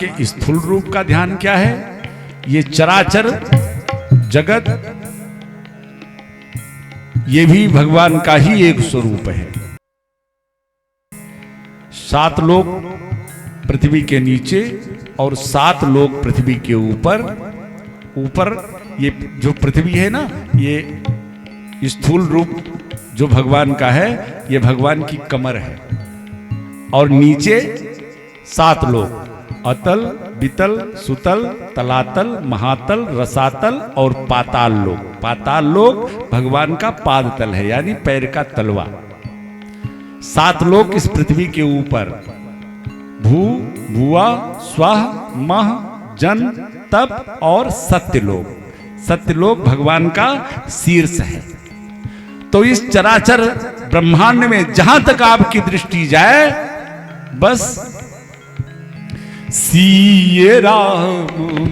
के स्थूल रूप का ध्यान क्या है? ये चराचर जगत ये भी भगवान का ही एक स्वरूप है। 7 लोक पृथ्वी के नीचे और 7 लोक पृथ्वी के ऊपर। ऊपर ये जो पृथ्वी है ना, ये स्थूल रूप जो भगवान का है, ये भगवान की कमर है। और नीचे 7 लोक, अतल, वितल, सुतल, तलातल, महातल, रसातल और पाताल लोक। पाताल लोक भगवान का पाद तल है, यानी पैर का तलवा। 7 लोक इस पृथ्वी के ऊपर, भू, भुआ, स्वह, मह, जन, तप और सत्यलोक। सत्यलोक भगवान का शीर्ष है। तो इस चराचर ब्रह्मांड में जहां तक आपकी दृष्टि जाए, बस सिए राम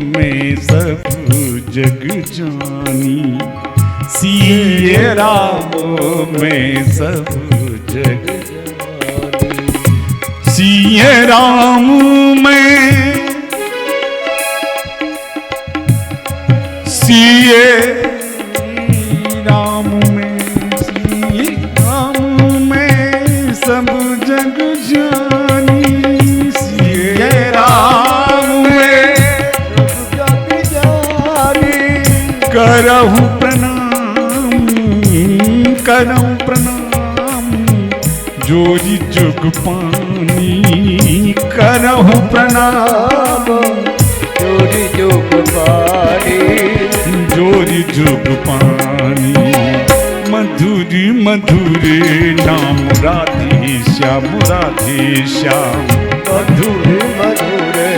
में सब जग जानी, सिए राम में सब जग जानी, सिए राम में, सिए राम में, सिए राम में सब जग जानी, करहु प्रणाम, करहु प्रणाम, जोरी जुग पानी, करहु प्रणाम, जोरी जुग पानी, जोरी जुग पानी। मधुरी मधुरे नाम राधे श्याम, राधे श्याम, मधुरे मधुरे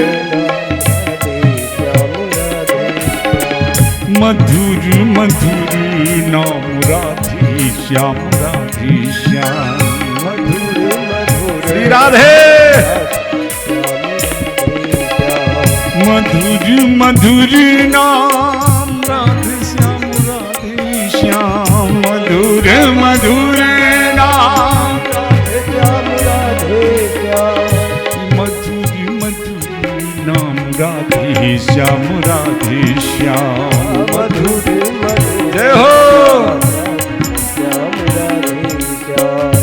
मधुर मधुर नाम राधे श्याम, राधे श्याम, मधुर मधुर श्री राधे। मधुर मधुर नाम राधे श्याम, राधे श्याम, मधुर मधुर नाम राधे श्याम, राधे श्याम, मधुर मधुर नाम राधे श्याम, राधे श्याम, मधुर मधुर जय हो। श्याम, राधे श्याम।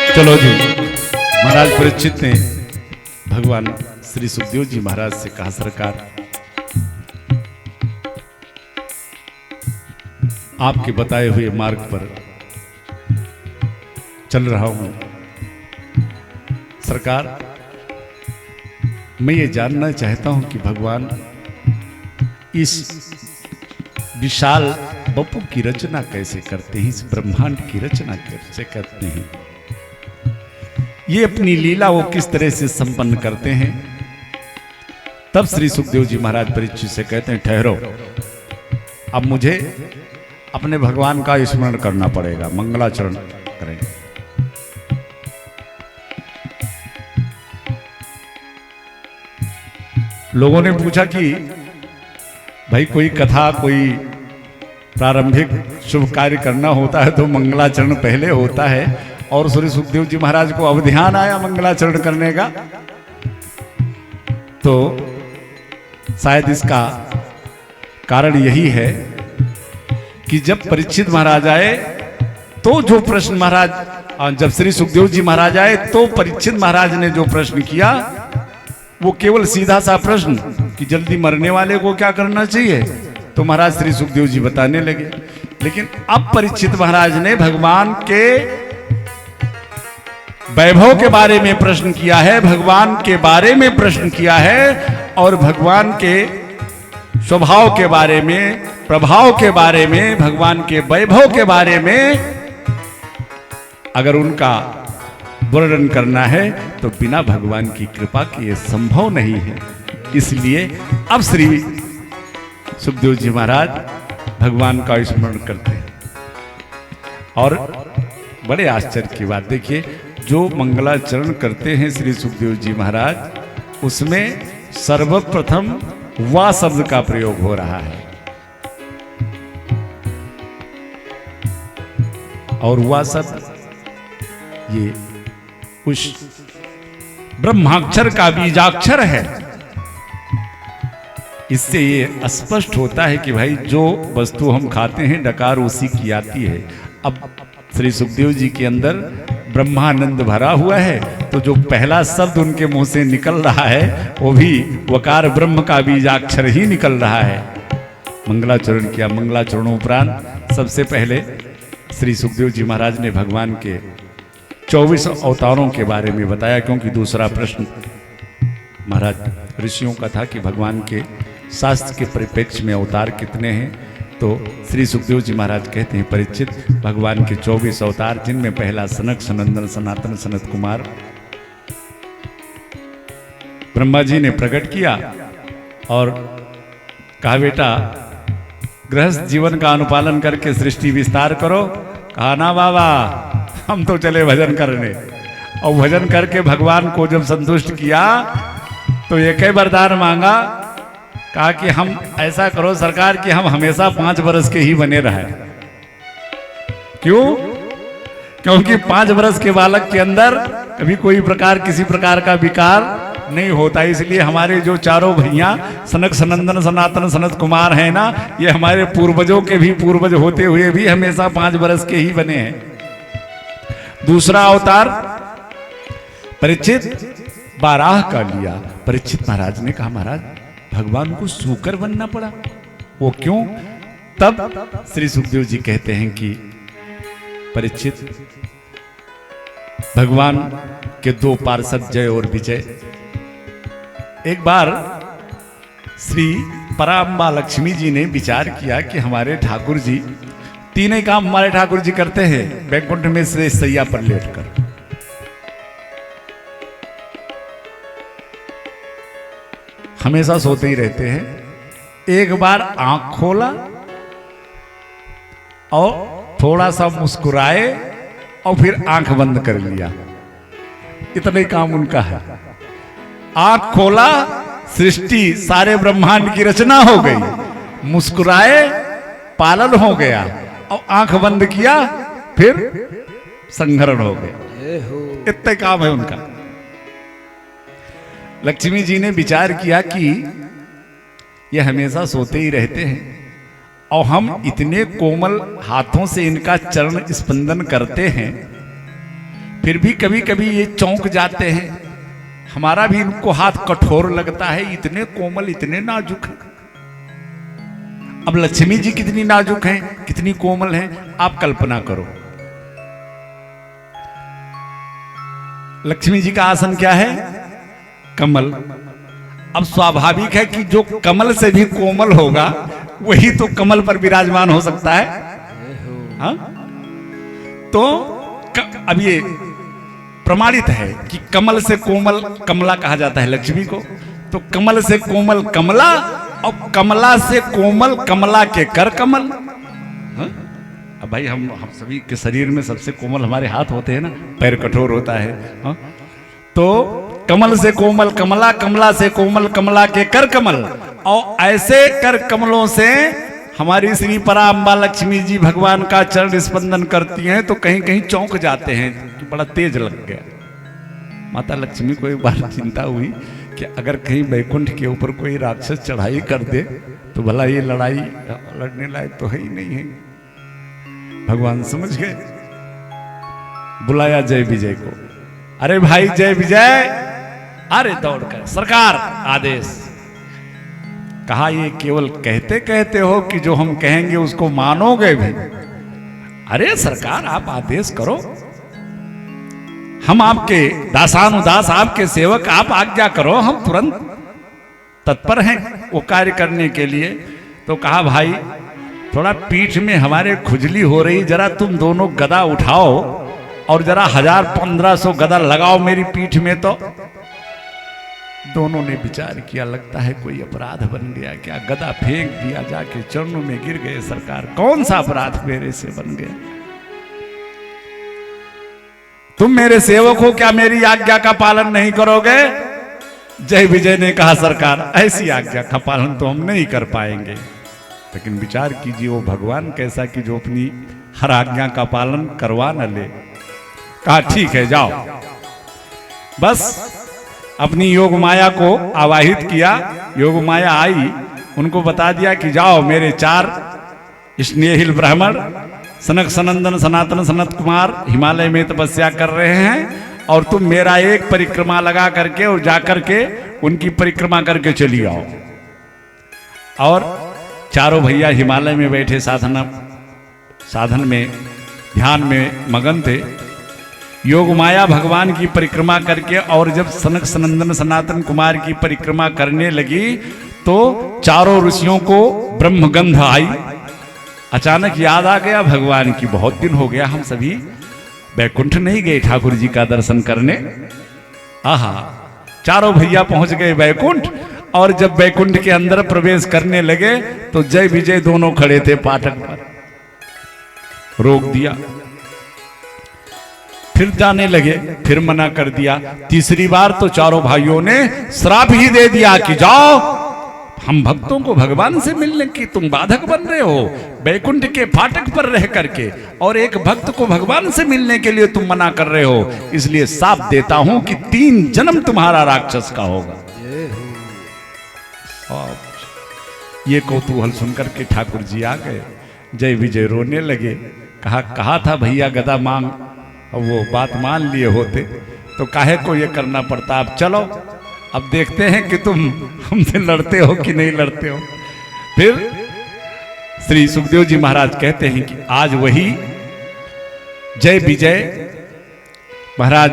चलो जी, महाराज परीक्षित ने भगवान श्री सुखदेव जी महाराज से कहा, सरकार आपके बताए हुए मार्ग पर चल रहा हूं। सरकार, मैं ये जानना चाहता हूं कि भगवान इस विशाल बपू की रचना कैसे करते हैं, इस ब्रह्मांड की रचना कैसे करते हैं, ये अपनी लीला वो किस तरह से संपन्न करते हैं। तब श्री सुखदेव जी महाराज परीक्षित से कहते हैं, ठहरो, अब मुझे अपने भगवान का स्मरण करना पड़ेगा, मंगलाचरण करें। लोगों ने पूछा कि भाई कोई कथा, कोई प्रारंभिक शुभ कार्य करना होता है तो मंगलाचरण पहले होता है, और श्री सुखदेव जी महाराज को अब ध्यान आया मंगलाचरण करने का। तो शायद इसका कारण यही है कि जब परीक्षित महाराज आए तो जो प्रश्न महाराज, जब श्री सुखदेव जी महाराज आए तो परीक्षित महाराज ने जो प्रश्न किया वो केवल सीधा सा प्रश्न कि जल्दी मरने वाले को क्या करना चाहिए, तो महाराज श्री सुखदेव जी बताने लगे। लेकिन अब परीक्षित महाराज ने भगवान के वैभव के बारे में प्रश्न किया है, भगवान के बारे में प्रश्न किया है, और भगवान के स्वभाव के बारे में, प्रभाव के बारे में, भगवान के वैभव के बारे में अगर उनका वर्णन करना है तो बिना भगवान की कृपा के ये संभव नहीं है। इसलिए अब श्री सुखदेव जी महाराज भगवान का स्मरण करते हैं और बड़े आश्चर्य की बात देखिए, जो मंगलाचरण करते हैं श्री सुखदेव जी महाराज, उसमें सर्वप्रथम वा शब्द का प्रयोग हो रहा है। और वह शब्द ये उस ब्रह्माक्षर का बीजाक्षर है। इससे ये स्पष्ट होता है कि भाई जो वस्तु हम खाते हैं डकार उसी की आती है। अब श्री सुखदेव जी के अंदर ब्रह्मानंद भरा हुआ है, तो जो पहला शब्द उनके मुंह से निकल रहा है वो भी वकार ब्रह्म का बीजाक्षर ही निकल रहा है। मंगलाचरण किया। मंगलाचरणों उपरांत सबसे पहले श्री सुखदेव जी महाराज ने भगवान के 24 अवतारों के बारे में बताया, क्योंकि दूसरा प्रश्न महाराज ऋषियों का था कि भगवान के शास्त्र के परिप्रेक्ष्य में अवतार कितने हैं। तो श्री सुखदेव जी महाराज कहते हैं, परीक्षित, भगवान के 24 अवतार, जिनमें पहला सनक सनंदन सनातन सनत कुमार ब्रह्मा जी ने प्रकट किया और कहा बेटा गृहस्थ जीवन का अनुपालन करके सृष्टि विस्तार करो। कहा ना बाबा, हम तो चले भजन करने। और भजन करके भगवान को जब संतुष्ट किया तो एक ही वरदान मांगा, कहा कि हम ऐसा करो सरकार कि हम हमेशा 5 वर्ष के ही बने रहे। क्यों? क्योंकि 5 वर्ष के बालक के अंदर कभी कोई प्रकार किसी प्रकार का विकार नहीं होता। इसलिए हमारे जो चारों भैया सनक सनंदन सनातन सनत कुमार हैं ना, ये हमारे पूर्वजों के भी पूर्वज होते हुए भी हमेशा 5 वर्ष के ही बने हैं। दूसरा अवतार परीक्षित बाराह का लिया। परीक्षित महाराज ने कहा, महाराज भगवान को सूकर बनना पड़ा, वो क्यों? तब श्री सुखदेव जी कहते हैं कि परीक्षित, भगवान के 2 पार्षद जय और विजय, एक बार श्री पराम्बा लक्ष्मी जी ने विचार किया कि हमारे ठाकुर जी 3 काम हमारे ठाकुर जी करते हैं बैकुंठ में से सैया पर लेटकर। हमेशा सोते ही रहते हैं। एक बार आंख खोला और थोड़ा सा मुस्कुराए और फिर आंख बंद कर लिया। इतने काम उनका है। आंख खोला, सृष्टि सारे ब्रह्मांड की रचना हो गई। मुस्कुराए, पालन हो गया, और आंख बंद किया, फिर संहरण हो गया। इतने काम है उनका। लक्ष्मी जी ने विचार किया कि ये हमेशा सोते ही रहते हैं और हम इतने कोमल हाथों से इनका चरण स्पंदन करते हैं, फिर भी कभी कभी ये चौंक जाते हैं। हमारा भी इनको हाथ कठोर लगता है, इतने कोमल इतने नाजुक हैं। अब लक्ष्मी जी कितनी नाजुक हैं, कितनी कोमल हैं, आप कल्पना करो। लक्ष्मी जी का आसन क्या है? कमल। अब स्वाभाविक है कि जो कमल से भी कोमल होगा वही तो कमल पर विराजमान हो सकता है। हाँ? तो अब ये प्रमाणित है कि कमल से कोमल कमला कहा जाता है लक्ष्मी को। तो कमल से कोमल कमला और कमला से कोमल कमला के कर कमल। हाँ? अब भाई हम सभी के शरीर में सबसे कोमल हमारे हाथ होते हैं ना, पैर कठोर होता है। हाँ? तो कमल से कोमल कमला, कमला से कोमल कमला के कर कमल, और ऐसे कर कमलों से हमारी श्री पराम्बा लक्ष्मी जी भगवान का चरण स्पंदन करती हैं तो कहीं कहीं चौंक जाते हैं कि बड़ा तेज लग गया। माता लक्ष्मी को एक बार चिंता हुई कि अगर कहीं बैकुंठ के ऊपर कोई राक्षस चढ़ाई कर दे तो भला ये लड़ाई लड़ने लायक तो है ही नहीं है। भगवान समझ गए, बुलाया जय विजय को। अरे भाई जय विजय, अरे दौड़कर सरकार आदेश। कहा ये केवल कहते कहते हो कि जो हम कहेंगे उसको मानोगे भी? अरे सरकार आप आदेश करो, हम आपके दासानुदास, आपके सेवक, आप आज्ञा करो, हम तुरंत तत्पर हैं वो कार्य करने के लिए। तो कहा भाई थोड़ा पीठ में हमारे खुजली हो रही, जरा तुम दोनों गदा उठाओ और जरा 1000-1500 गदा लगाओ मेरी पीठ में। तो दोनों ने विचार किया, लगता है कोई अपराध बन गया क्या, गदा फेंक दिया, जाके चरणों में गिर गए। सरकार कौन सा अपराध मेरे से बन गया? तुम मेरे सेवक हो, क्या मेरी आज्ञा का पालन नहीं करोगे? जय विजय ने कहा सरकार ऐसी आज्ञा का पालन तो हम नहीं कर पाएंगे। लेकिन विचार कीजिए वो भगवान कैसा कि जो अपनी हर आज्ञा का पालन करवा न ले। कहा ठीक है जाओ। बस अपनी योग माया को आवाहित किया। योग माया आई, उनको बता दिया कि जाओ मेरे 4 स्नेहिल ब्राह्मण सनक सनंदन सनातन सनत कुमार हिमालय में तपस्या कर रहे हैं और तुम मेरा एक परिक्रमा लगा करके और जाकर के उनकी परिक्रमा करके चली आओ। और चारों भैया हिमालय में बैठे साधन में ध्यान में मगन थे। योग माया भगवान की परिक्रमा करके और जब सनक सनंदन सनातन कुमार की परिक्रमा करने लगी तो चारों ऋषियों को ब्रह्मगंध आई। अचानक याद आ गया भगवान की बहुत दिन हो गया हम सभी बैकुंठ नहीं गए ठाकुर जी का दर्शन करने। आहा, चारों भैया पहुंच गए बैकुंठ और जब बैकुंठ के अंदर प्रवेश करने लगे तो जय विजय दोनों खड़े थे फाटक पर। रोक दिया, फिर जाने लगे, फिर मना कर दिया। तीसरी बार तो चारों भाइयों ने श्राप ही दे दिया कि जाओ, हम भक्तों को भगवान से मिलने की तुम बाधक बन रहे हो बैकुंठ के फाटक पर रह करके, और एक भक्त को भगवान से मिलने के लिए तुम मना कर रहे हो। इसलिए साप देता हूं कि 3 जन्म तुम्हारा राक्षस का होगा। और ये कौतूहल सुनकर के ठाकुर जी आ गए। जय विजय रोने लगे। कहा था भैया गदा मांग, अब वो बात मान लिए होते तो काहे को ये करना पड़ता। अब चलो, अब देखते हैं कि तुम हमसे लड़ते हो कि नहीं लड़ते हो। फिर श्री सुखदेव जी महाराज कहते हैं कि आज वही जय विजय महाराज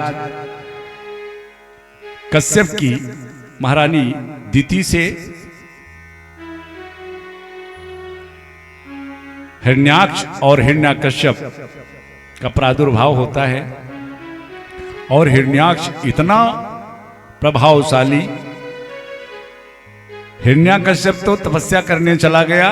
कश्यप की महारानी दिति से हिरण्याक्ष और हिरण्याकश्यप का प्रादुर्भाव होता है। और हिरण्याक्ष इतना प्रभावशाली, हिरण्याकश्यप तो तपस्या करने चला गया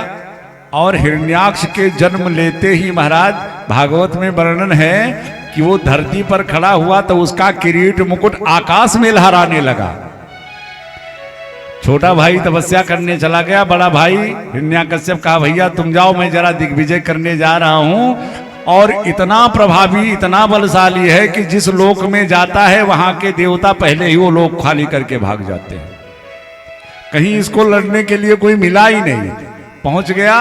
और हिरण्याक्ष के जन्म लेते ही महाराज भागवत में वर्णन है कि वो धरती पर खड़ा हुआ तो उसका किरीट मुकुट आकाश में लहराने लगा। छोटा भाई तपस्या करने चला गया, बड़ा भाई हिरण्याकश्यप कहा भैया तुम जाओ, मैं जरा दिग्विजय करने जा रहा हूं। और इतना प्रभावी, इतना बलशाली है कि जिस लोक में जाता है वहां के देवता पहले ही वो लोक खाली करके भाग जाते हैं। कहीं इसको लड़ने के लिए कोई मिला ही नहीं। पहुंच गया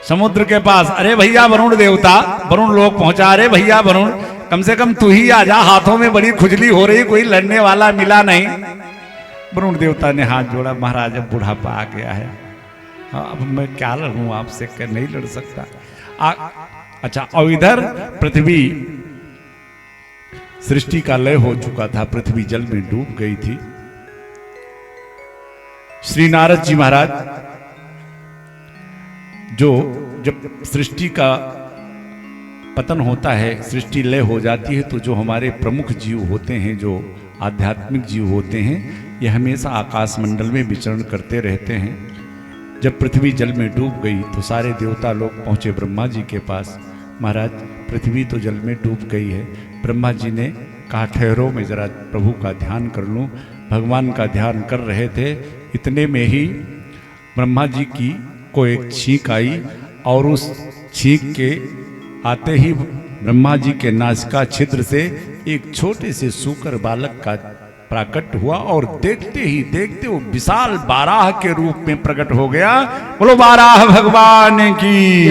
समुद्र के पास, अरे भैया वरुण देवता, वरुण लोक पहुंचा, अरे भैया वरुण कम से कम तू ही आ जा, हाथों में बड़ी खुजली हो रही, कोई लड़ने वाला मिला नहीं। वरुण देवता ने हाथ जोड़ा, महाराज अब बुढ़ापा आ गया है, अब मैं क्या लड़ूं आपसे, नहीं लड़ सकता। अच्छा, और इधर पृथ्वी सृष्टि का लय हो चुका था, पृथ्वी जल में डूब गई थी। श्री नारद जी महाराज जो जब सृष्टि का पतन होता है, सृष्टि लय हो जाती है, तो जो हमारे प्रमुख जीव होते हैं, जो आध्यात्मिक जीव होते हैं, ये हमेशा आकाश मंडल में विचरण करते रहते हैं। जब पृथ्वी जल में डूब गई तो सारे देवता लोग पहुंचे ब्रह्मा जी के पास। महाराज पृथ्वी तो जल में डूब गई है। ब्रह्मा जी ने कहा ठहरो, मैं जरा प्रभु का ध्यान कर लूं। भगवान का ध्यान कर रहे थे, इतने में ही ब्रह्मा जी की को एक छींक आई और उस छींक के आते ही ब्रह्मा जी के नासिका छिद्र से एक छोटे से सूकर बालक का प्रकट हुआ और देखते ही देखते वो विशाल बाराह के रूप में प्रकट हो गया। बोलो बाराह भगवान की।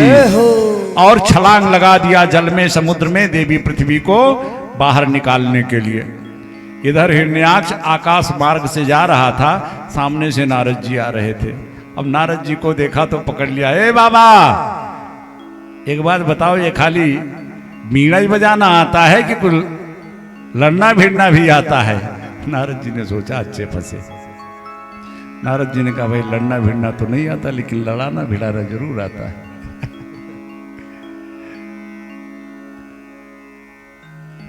और छलांग लगा दिया जल में, समुद्र में, देवी पृथ्वी को बाहर निकालने के लिए। इधर हिरण्याक्ष आकाश मार्ग से जा रहा था, सामने से नारद जी आ रहे थे। अब नारद जी को देखा तो पकड़ लिया, ए बाबा एक बात बताओ, ये खाली मीणा ही बजाना आता है कि कुछ लड़ना भिड़ना भी आता है? नारद जी ने सोचा अच्छे फंसे। नारद जी ने कहा भाई लड़ना भिड़ना तो नहीं आता, लेकिन लड़ाना भिड़ाना जरूर आता है।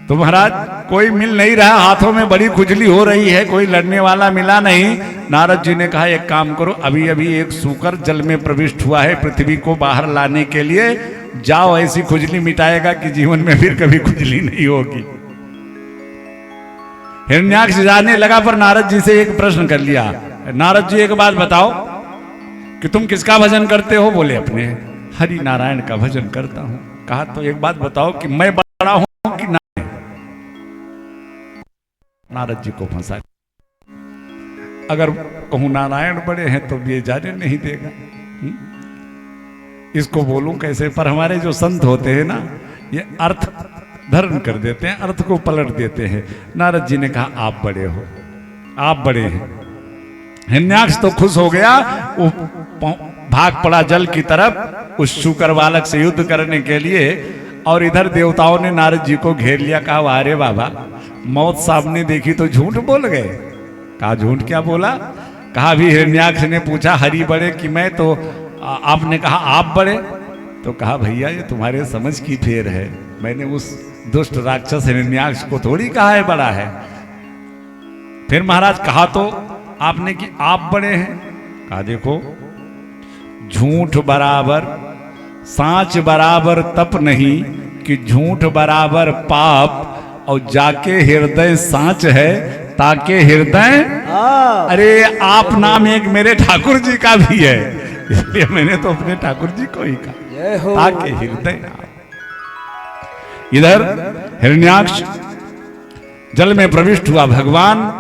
तो महाराज कोई मिल नहीं रहा, हाथों में बड़ी खुजली हो रही है, कोई लड़ने वाला मिला नहीं। नारद जी ने कहा एक काम करो, अभी अभी एक सूकर जल में प्रविष्ट हुआ है पृथ्वी को बाहर लाने के लिए, जाओ ऐसी खुजली मिटाएगा कि जीवन में फिर कभी खुजली नहीं होगी। हिरण्याक्ष जाने लगा पर नारद जी से एक प्रश्न कर लिया। नारद जी एक बात बताओ कि तुम किसका भजन करते हो? बोले अपने हरि नारायण का भजन करता हूं। कहा तो एक बात बताओ कि मैं बड़ा हूं कि नारायण? नारद जी को फंसा। अगर कहूं नारायण बड़े हैं तो ये जाने नहीं देगा, इसको बोलूं कैसे? पर हमारे जो संत होते हैं ना, ये अर्थ धरण कर देते हैं, अर्थ को पलट देते हैं। नारद जी ने कहा आप बड़े हो, आप बड़े हैं। हिरण्याक्ष तो खुश हो गया, वो भाग पड़ा जल की तरफ उस शूकर बालक से युद्ध करने के लिए। और इधर देवताओं ने नारद जी को घेर लिया। कहा अरे बाबा, मौत सामने देखी तो झूठ बोल गए। कहा झूठ क्या बोला? कहा अभी हिरण्याक्ष ने पूछा हरि बड़े कि मैं, तो आपने कहा आप बड़े। तो कहा भैया ये तुम्हारे समझ की फेर है, मैंने उस दुष्ट राक्षस हिरण्याक्ष को थोड़ी कहा है बड़ा है। फिर महाराज कहा तो आपने कि आप बड़े हैं। कहा देखो, झूठ बराबर सांच बराबर तप नहीं कि झूठ बराबर पाप, और जाके हृदय सांच है ताके हृदय। अरे आप नाम एक मेरे ठाकुर जी का भी है, इसलिए मैंने तो अपने ठाकुर जी को ही कहा ताके हृदय। इधर हिरण्याक्ष जल में प्रविष्ट हुआ। भगवान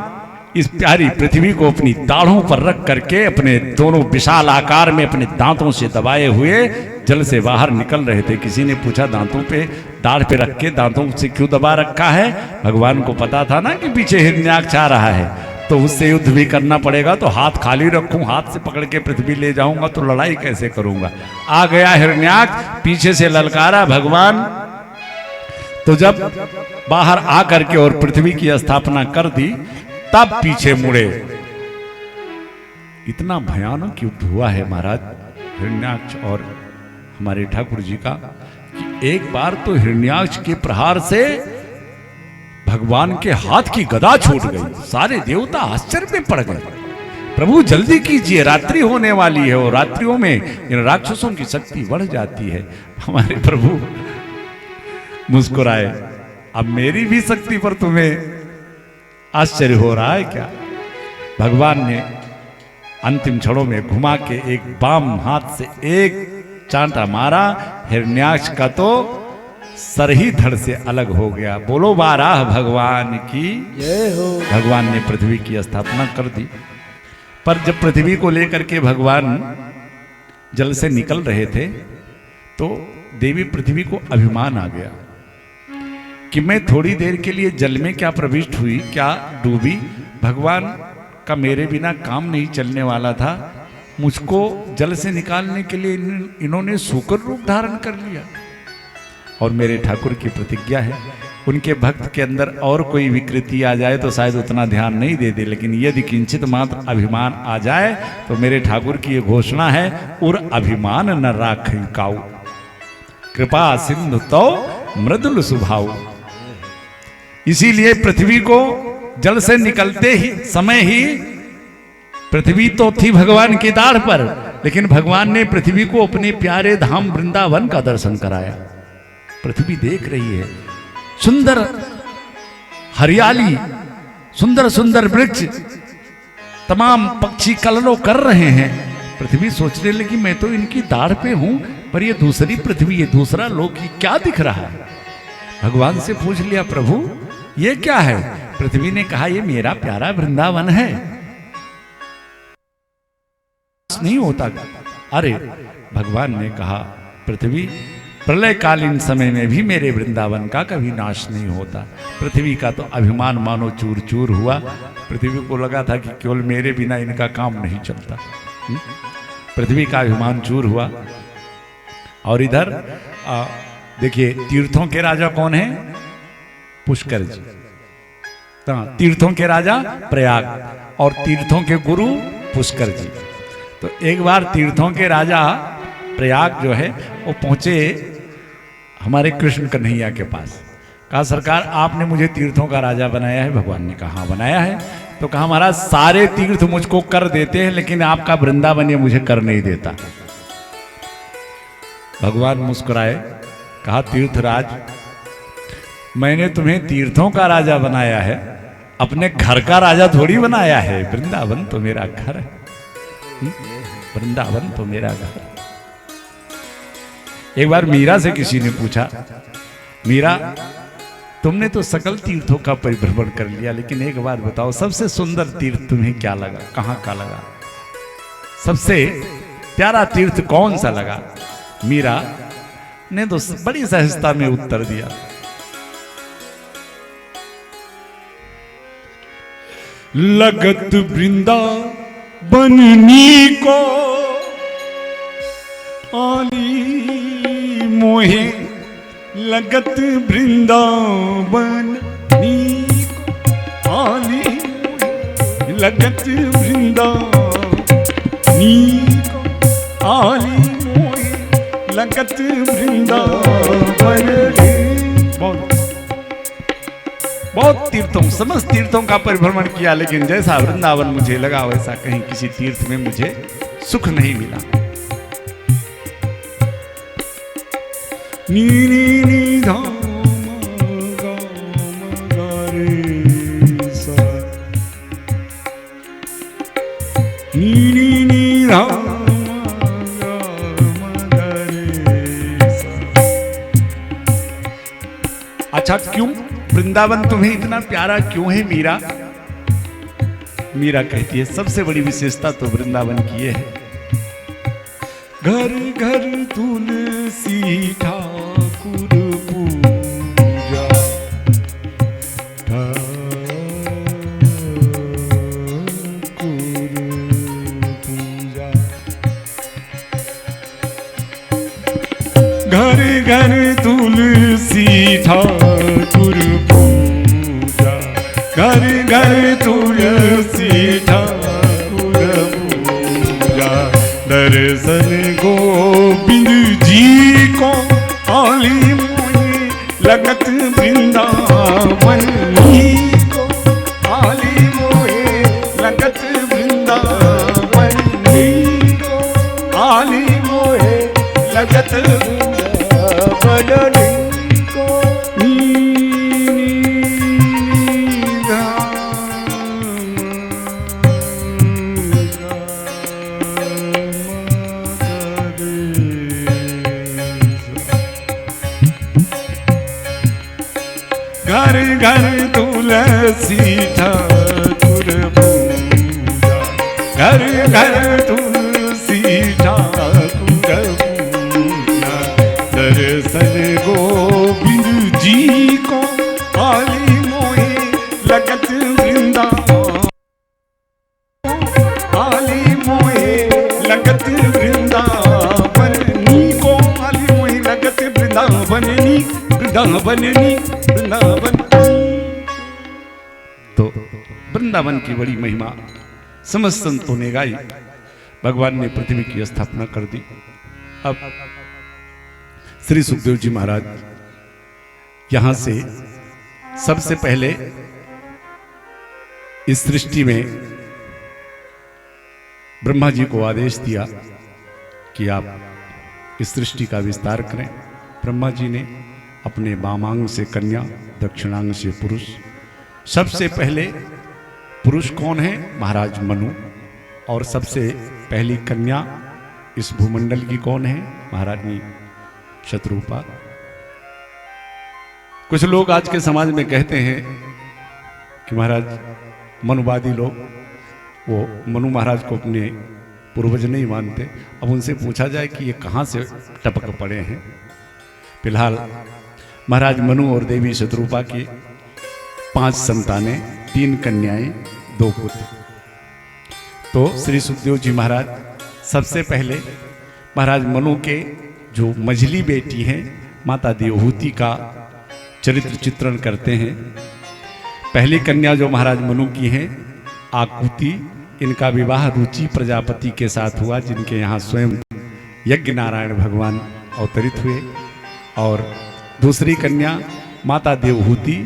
इस प्यारी पृथ्वी को अपनी दाढ़ों पर रख करके अपने दोनों विशाल आकार में अपने दांतों से दबाए हुए जल से बाहर निकल रहे थे। किसी ने पूछा दांतों पे, दाढ़ पे रख के दांतों से क्यों दबा रखा है? भगवान को पता था ना कि पीछे हिरण्याक्ष आ रहा है, तो उससे युद्ध भी करना पड़ेगा, तो हाथ खाली रखूं, हाथ से पकड़ के पृथ्वी ले जाऊंगा तो लड़ाई कैसे करूंगा? आ गया हिरण्याक्ष, पीछे से ललकारा भगवान। तो जब बाहर आ करके और पृथ्वी की स्थापना कर दी, तब पीछे मुड़े। इतना भयानक युद्ध हुआ है महाराज हिरण्याक्ष और हमारे ठाकुर जी का कि एक बार तो हिरण्याक्ष के प्रहार से भगवान के हाथ की गदा छूट गई। सारे देवता आश्चर्य में पड़ गए। प्रभु जल्दी कीजिए, रात्रि होने वाली है, और रात्रियों में इन राक्षसों की शक्ति बढ़ जाती है। हमारे प्रभु मुस्कुराए, अब मेरी भी शक्ति पर तुम्हें आश्चर्य हो रहा है क्या? भगवान ने अंतिम क्षणों में घुमा के एक बाम हाथ से एक चांटा मारा। हिरण्याक्ष का तो सर ही धड़ से अलग हो गया। बोलो बाराह भगवान की जय हो। भगवान ने पृथ्वी की स्थापना कर दी। पर जब पृथ्वी को लेकर के भगवान जल से निकल रहे थे, तो देवी पृथ्वी को अभिमान आ गया कि मैं थोड़ी देर के लिए जल में क्या प्रविष्ट हुई, क्या डूबी? भगवान का मेरे बिना काम नहीं चलने वाला था। मुझको जल से निकालने के लिए इन्होंने सूकर रूप धारण कर लिया। और मेरे ठाकुर की प्रतिज्ञा है, उनके भक्त के अंदर और कोई विकृति आ जाए तो शायद उतना ध्यान नहीं दे दे, लेकिन यदि किंचित मात्र अभिमान आ जाए तो मेरे ठाकुर की ये घोषणा है, उर अभिमान न राखई काऊ, कृपा सिंधु तो मृदुल सुभाऊ। इसीलिए पृथ्वी को जल से निकलते ही समय ही, पृथ्वी तो थी भगवान की दाढ़ पर, लेकिन भगवान ने पृथ्वी को अपने प्यारे धाम वृंदावन का दर्शन कराया। पृथ्वी देख रही है, सुंदर हरियाली, सुंदर सुंदर वृक्ष, तमाम पक्षी कलरव कर रहे हैं। पृथ्वी सोचने लगी मैं तो इनकी दाढ़ पे हूं, पर ये दूसरी पृथ्वी, ये दूसरा लोक, ये क्या दिख रहा है? भगवान से पूछ लिया, प्रभु ये क्या है? पृथ्वी ने कहा ये मेरा प्यारा वृंदावन है। नहीं होता। अरे भगवान ने कहा, पृथ्वी प्रलय कालीन समय में भी मेरे वृंदावन का कभी नाश नहीं होता। पृथ्वी का तो अभिमान मानो चूर चूर हुआ। पृथ्वी को लगा था कि केवल मेरे बिना इनका काम नहीं चलता। पृथ्वी का अभिमान चूर हुआ। और इधर देखिए, तीर्थों के राजा कौन है? पुष्कर जी। तीर्थों के राजा प्रयाग, और तीर्थों के गुरु पुष्कर जी। तो एक बार तीर्थों के राजा प्रयाग जो है वो पहुंचे हमारे कृष्ण कन्हैया के पास। कहा सरकार आपने मुझे तीर्थों का राजा बनाया है। भगवान ने कहा हाँ बनाया है। तो कहा महाराज सारे तीर्थ मुझको कर देते हैं, लेकिन आपका वृंदावन ये मुझे कर नहीं देता। भगवान मुस्कुराए, कहा तीर्थराज मैंने तुम्हें तीर्थों का राजा बनाया है, अपने घर का राजा थोड़ी बनाया है, वृंदावन तो मेरा घर है। वृंदावन तो मेरा घर। एक बार मीरा से किसी ने पूछा, मीरा तुमने तो सकल तीर्थों का परिभ्रमण कर लिया, लेकिन एक बार बताओ सबसे सुंदर तीर्थ तुम्हें क्या लगा, कहां का लगा, सबसे प्यारा तीर्थ कौन सा लगा? मीरा ने तो बड़ी सहजता में उत्तर दिया, लगत वृंदावनी को आली मोहे, लगत वृंदावनी को आली मोहे, लगत वृंदावनी को आली मोहे, लगत वृंदावन। बहुत तीर्थों, समस्त तीर्थों का परिभ्रमण किया, लेकिन जैसा वृंदावन मुझे लगा वैसा कहीं किसी तीर्थ में मुझे सुख नहीं मिला। नी नी नी धाम गाम गा रे सा, नी नी नी धाम गाम गा रे सा। अच्छा, क्यों वृंदावन तुम्हें इतना प्यारा क्यों है मीरा? मीरा कहती है सबसे बड़ी विशेषता तो वृंदावन की है, घर घर तुलसी ठाकुर पूजा, ठाकुर पूजा, घर घर तुलसी ठाकुर पूजा, घर घर तुलसी ठाकुर पूजा, दर्शन गोविंद जी को आली मोहे, लगत वृंदावन को आली मोहे, लगत वृंदावन को आली मोहे, लगत वृंदावन को। घर घर तुलसी ठाकुर पूजा, घर घर तुलसी ठाकुर पूजा, दर्शन गोविंद जी को आली मोहे, लगत वृंदावन आली मोहे, लगत वृंदावनी को आली मोहे, लगत वृंदावनी वृंदावनी वृंदावन। तो वृंदावन की बड़ी महिमा समस्त संतों ने गाई, भगवान ने पृथ्वी की स्थापना कर दी। अब श्री सुखदेव जी महाराज यहां से सबसे पहले इस सृष्टि में ब्रह्मा जी को आदेश दिया कि आप इस सृष्टि का विस्तार करें। ब्रह्मा जी ने अपने वामांग से कन्या, दक्षिणांग से पुरुष। सबसे पहले पुरुष कौन है? महाराज मनु। और सबसे पहली कन्या इस भूमंडल की कौन है? महारानी शत्रुपा। कुछ लोग आज के समाज में कहते हैं कि महाराज मनुवादी लोग, वो मनु महाराज को अपने पूर्वज नहीं मानते। अब उनसे पूछा जाए कि ये कहाँ से टपक पड़े हैं। फिलहाल महाराज मनु और देवी शत्रुपा की 5 संतानें, 3 कन्याएं, 2 पुत्र। तो श्री सुखदेव जी महाराज सबसे पहले महाराज मनु के जो मझली बेटी हैं माता देवहूति का चरित्र चित्रण करते हैं। पहली कन्या जो महाराज मनु की हैं आकुति, इनका विवाह रुचि प्रजापति के साथ हुआ, जिनके यहाँ स्वयं यज्ञ नारायण भगवान अवतरित हुए। और दूसरी कन्या माता देवहूति,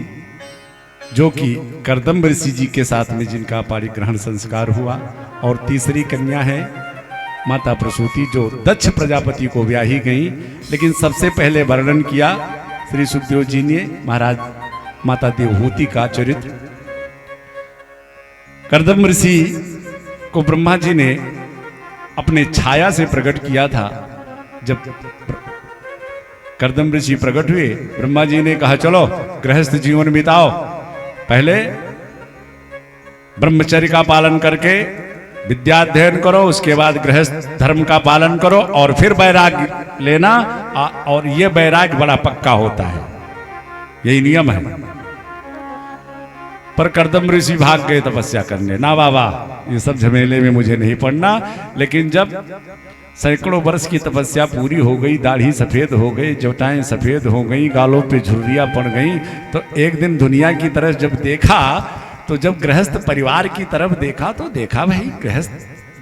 जो कि कर्दम ऋषि जी के साथ में जिनका पारिग्रहण संस्कार हुआ। और तीसरी कन्या है माता प्रसूति, जो दक्ष प्रजापति को ब्याही गई। लेकिन सबसे पहले वर्णन किया श्री सुखदेव जी ने महाराज माता देवहूति का चरित्र, कर्दम ऋषि को ब्रह्मा जी ने अपने छाया से प्रकट किया था। जब कर्दम ऋषि प्रकट हुए, ब्रह्मा जी ने कहा चलो गृहस्थ जीवन बिताओ, पहले ब्रह्मचर्य का पालन करके विद्या अध्ययन करो, उसके बाद गृहस्थ धर्म का पालन करो और फिर वैराग्य लेना। और यह वैराग्य बड़ा पक्का होता है, यही नियम है। पर कर्दम ऋषि भाग गए तपस्या करने, ना बाबा ये सब झमेले में मुझे नहीं पड़ना। लेकिन जब सैकड़ों वर्ष की तपस्या पूरी हो गई, दाढ़ी सफेद हो गई, जटाएं सफेद हो गई, गालों पे झुर्रियां पड़ गई, तो एक दिन दुनिया की तरफ जब देखा, तो जब गृहस्थ परिवार की तरफ देखा तो देखा भाई गृहस्थ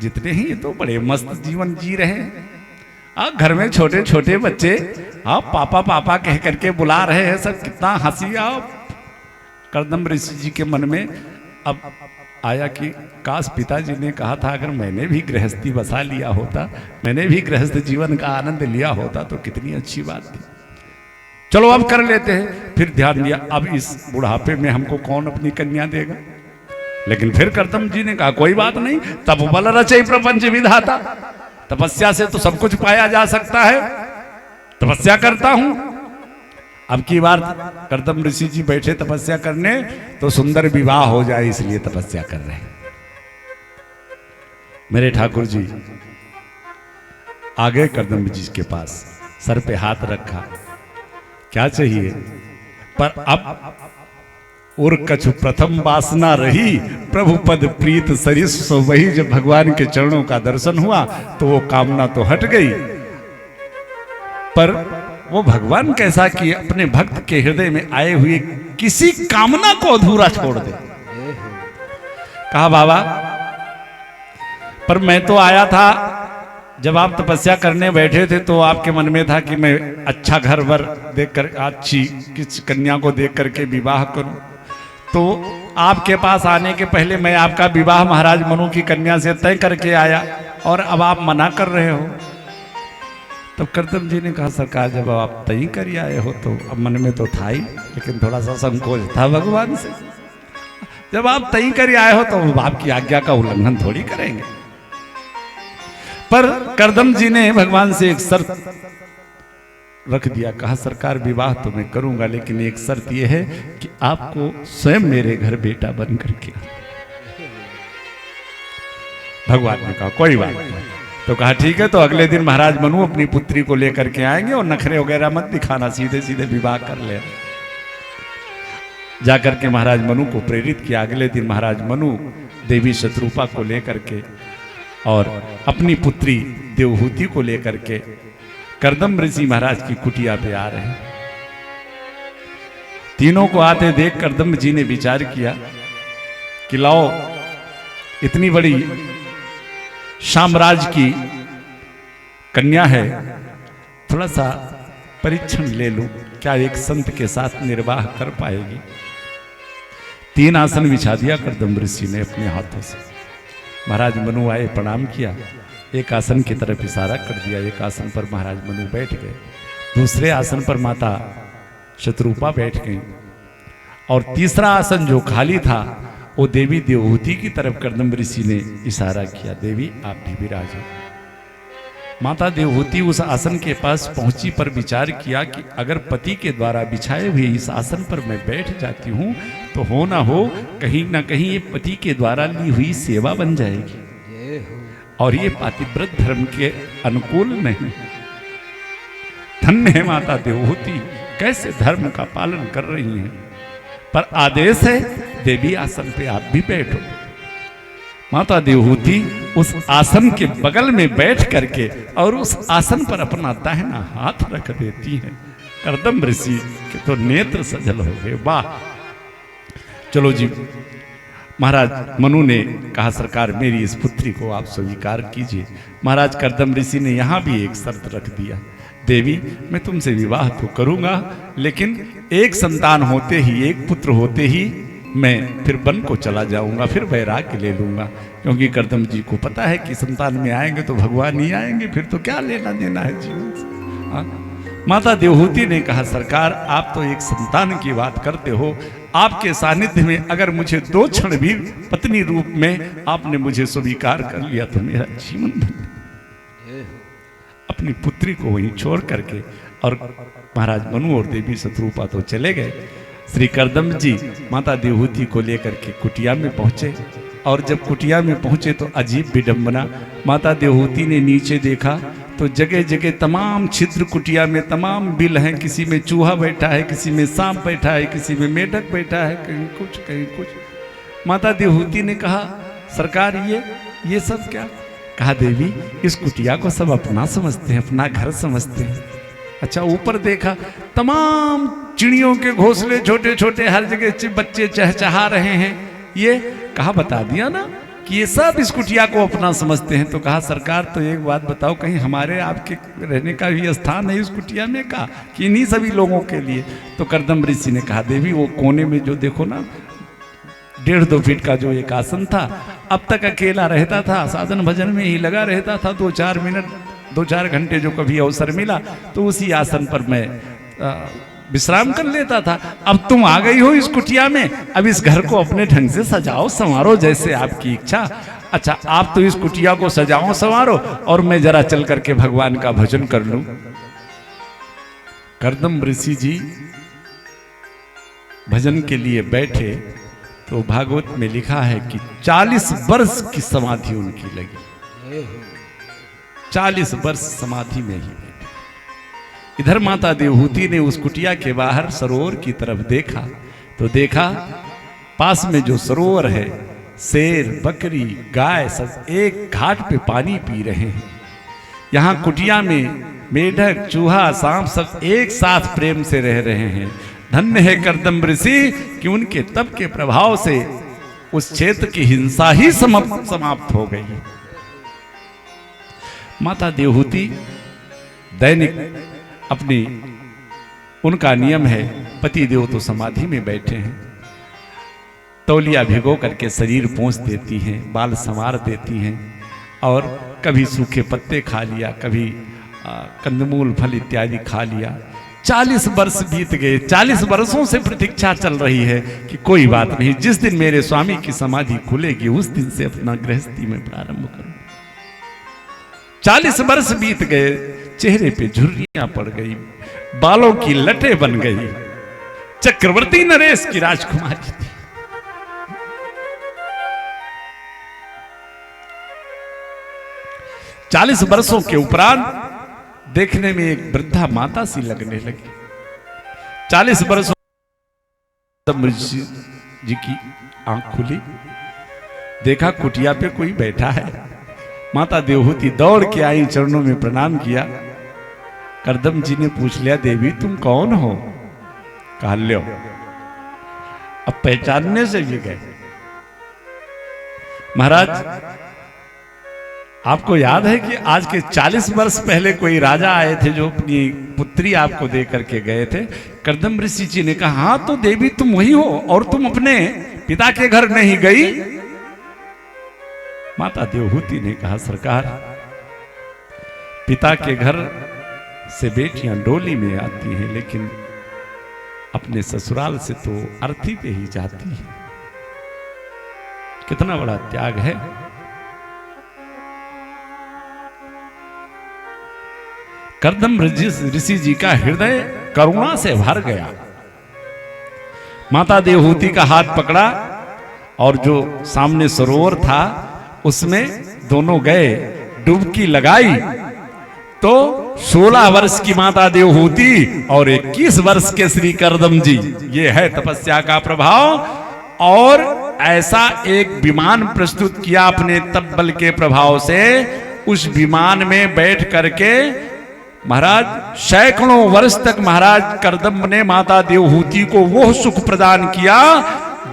जितने ही ये तो बड़े मस्त जीवन जी रहे हैं। घर में छोटे छोटे बच्चे पापा पापा कह करके बुला रहे हैं, सब कितना हंसी। कर्दम ऋषि जी के मन में अब आया कि काश पिताजी ने कहा था अगर मैंने भी गृहस्थी बसा लिया होता, मैंने भी गृहस्थ जीवन का आनंद लिया होता तो कितनी अच्छी बात थी। चलो अब कर लेते हैं। फिर ध्यान दिया अब इस बुढ़ापे में हमको कौन अपनी कन्या देगा। लेकिन फिर कर्दम जी ने कहा कोई बात नहीं, तब बल रचई प्रपंच विधाता, तपस्या से तो सब कुछ पाया जा सकता है, तपस्या करता हूं। अब की बार कर्दम ऋषि जी बैठे तपस्या करने तो सुंदर विवाह हो जाए इसलिए तपस्या कर रहे हैं। मेरे ठाकुर जी आगे कर्दम जी के पास सर पे हाथ रखा, क्या चाहिए? पर अब और कछु प्रथम वासना रही, प्रभु पद प्रीत सरिस सो वही। जब भगवान के चरणों का दर्शन हुआ तो वो कामना तो हट गई, पर वो भगवान कैसा कि अपने भक्त के हृदय में आए हुए किसी कामना को अधूरा छोड़ दे। कहा बाबा पर मैं तो आया था, जब आप तपस्या करने बैठे थे तो आपके मन में था कि मैं अच्छा घर वर देखकर अच्छी किस कन्या को देख करके विवाह करूं। तो आपके पास आने के पहले मैं आपका विवाह महाराज मनु की कन्या से तय करके आया और अब आप मना कर रहे हो। तब कर्दम जी ने कहा सरकार जब आप तय कर आए हो तो अब मन में तो था ही, लेकिन थोड़ा सा संकोच था भगवान से। जब आप तय कर आए हो तो आपकी आज्ञा का उल्लंघन थोड़ी करेंगे। पर कर्दम जी ने भगवान से एक शर्त रख दिया, कहा सरकार विवाह तो मैं करूंगा लेकिन एक शर्त यह है कि आपको स्वयं मेरे घर बेटा बन करके। भगवान ने कहा कोई बात नहीं। तो कहा ठीक है। तो अगले दिन महाराज मनु अपनी पुत्री को लेकर के आएंगे और नखरे वगैरह मत दिखाना, सीधे सीधे विवाह कर ले। जाकर के महाराज मनु को प्रेरित किया। अगले दिन महाराज मनु देवी शत्रुपा को लेकर के और अपनी पुत्री देवहूति को लेकर के कर्दम ऋषि महाराज की कुटिया पे आ रहे हैं। तीनों को आते देख कर्दम जी ने विचार किया कि लाओ इतनी बड़ी साम्राज्य की कन्या है, थोड़ा सा परीक्षण ले लूं, क्या एक संत के साथ निर्वाह कर पाएगी। 3 आसन बिछा दिया कर्दम ऋषि ने अपने हाथों से। महाराज मनु आए, प्रणाम किया, एक आसन की तरफ इशारा कर दिया। एक आसन पर महाराज मनु बैठ गए, दूसरे आसन पर माता शत्रुपा बैठ गई और तीसरा आसन जो खाली था वो देवी देवहूति की तरफ कर्दम ऋषि ने इशारा किया, देवी आप भी विराजो। माता देवहूति उस आसन के पास पहुंची पर विचार किया कि अगर पति के द्वारा बिछाए हुए इस आसन पर मैं बैठ जाती हूं तो हो ना हो कहीं ना कहीं ये पति के द्वारा ली हुई सेवा बन जाएगी और ये पातिव्रत धर्म के अनुकूल नहीं। धन्य है माता देवहूति, कैसे धर्म का पालन कर रही हैं। पर आदेश है देवी आसन पे आप भी बैठो। माता देवहूति उस आसन के बगल में बैठ करके और उस आसन पर अपना दाहिना हाथ रख देती है। कर्दम ऋषि के तो नेत्र सजल हो गए, वाह। चलो जी, महाराज मनु ने कहा सरकार मेरी इस पुत्री को आप स्वीकार कीजिए। महाराज कर्दम ऋषि ने यहाँ भी एक शर्त रख दिया, देवी मैं तुमसे विवाह तो करूंगा लेकिन एक संतान होते ही, एक पुत्र होते ही मैं फिर वन को चला जाऊंगा, फिर वैराग्य ले लूंगा। क्योंकि कर्दम जी को पता है कि संतान में आएंगे तो भगवान ही आएंगे, फिर तो क्या लेना देना है जीवन से। माता देवहूति ने कहा सरकार आप तो एक संतान की बात करते हो, आपके सानिध्य में अगर मुझे 2 क्षण भी पत्नी रूप में आपने मुझे स्वीकार कर लिया तो मेरा जीवन धन्य। अपनी पुत्री को वहीं छोड़ करके और महाराज मनु और देवी शत्रुपा तो चले गए। श्री करदम जी माता देवहूति को लेकर के कुटिया में पहुंचे और जब कुटिया में पहुंचे तो अजीब विडंबना, माता देवहूति ने नीचे देखा तो जगह जगह तमाम छिद्र कुटिया में तमाम बिल हैं, किसी में चूहा बैठा है, किसी में सांप बैठा है, किसी में मेढक बैठा है, कहीं कुछ कहीं कुछ। माता देवहूति ने कहा सरकार ये सब क्या? कहा देवी इस कुटिया को सब अपना समझते हैं, अपना घर समझते हैं। अच्छा ऊपर देखा तमाम चिड़ियों के घोंसले छोटे छोटे, हर जगह बच्चे चहचहा रहे हैं। ये कहा बता दिया ना कि ये सब इस कुटिया को अपना समझते हैं। तो कहा सरकार तो एक बात बताओ, कहीं हमारे आपके रहने का भी स्थान है इस कुटिया में का कि इन्हीं सभी लोगों के लिए? तो करदम ऋषि ने कहा देवी वो कोने में जो देखो ना 1.5-2 फीट का जो एक आसन था, अब तक अकेला रहता था, साधन भजन में ही लगा रहता था। 2-4 मिनट 2-4 घंटे जो कभी अवसर मिला तो उसी आसन पर मैं विश्राम कर लेता था। अब तुम आ गई हो इस कुटिया में, अब इस घर को अपने ढंग से सजाओ संवारो जैसे आपकी इच्छा। अच्छा आप तो इस कुटिया को सजाओ संवारो और मैं जरा चल करके भगवान का भजन कर लूं। करदम ऋषि जी भजन के लिए बैठे तो भागवत में लिखा है कि 40 वर्ष की समाधि उनकी लगी। 40 वर्ष समाधि में ही। इधर माता देवहूति ने उस कुटिया के बाहर सरोवर की तरफ देखा तो देखा पास में जो सरोवर है शेर बकरी गाय सब एक घाट पे पानी पी रहे हैं। यहाँ कुटिया में मेढक चूहा सांप सब एक साथ प्रेम से रह रहे हैं। धन्य है करदम ऋषि कि उनके तप के प्रभाव से उस क्षेत्र की हिंसा ही समाप्त हो गई। माता देवहूति दैनिक अपनी उनका नियम है, पति देव तो समाधि में बैठे हैं, तौलिया भिगो करके शरीर पोंछ देती हैं, बाल संवार देती हैं और कभी सूखे पत्ते खा लिया, कभी कंदमूल फल इत्यादि खा लिया। 40 वर्ष बीत गए। 40 वर्षों से प्रतीक्षा चल रही है कि कोई बात नहीं, जिस दिन मेरे स्वामी की समाधि खुलेगी उस दिन से अपना गृहस्थी में प्रारंभ करूं। 40 वर्ष बीत गए, चेहरे पे झुर्रियां पड़ गई, बालों की लटें बन गई। चक्रवर्ती नरेश की राजकुमारी थी। चालीस वर्षों के उपरांत देखने में एक वृद्धा माता सी लगने लगी। 40 वर्षों ऋषि जी की आंख खुली, देखा कुटिया पे कोई बैठा है। माता देवहूति दौड़ के आई, चरणों में प्रणाम किया। करदम जी ने पूछ लिया देवी तुम कौन हो? कहा लो, अब पहचानने से भी गए। महाराज आपको याद है कि आज के 40 वर्ष पहले कोई राजा आए थे जो अपनी पुत्री आपको दे करके गए थे। करदम ऋषि जी ने कहा हाँ तो देवी तुम वही हो, और तुम अपने पिता के घर नहीं गई? माता देवहूति ने कहा सरकार पिता के घर से बेटियां डोली में आती हैं, लेकिन अपने ससुराल से तो अर्थी पे ही जाती है। कितना बड़ा त्याग है। करदम ऋषि जी का हृदय करुणा से भर गया। माता देवहूति का हाथ पकड़ा और जो सामने सरोवर था उसमें दोनों गए, डुबकी लगाई तो 16 वर्ष की माता देवहूति और 21 वर्ष के श्री करदम जी। ये है तपस्या का प्रभाव। और ऐसा एक विमान प्रस्तुत किया अपने तप बल के प्रभाव से। उस विमान में बैठ करके महाराज सैकड़ों वर्ष तक महाराज करदम ने माता देवहूति को वो सुख प्रदान किया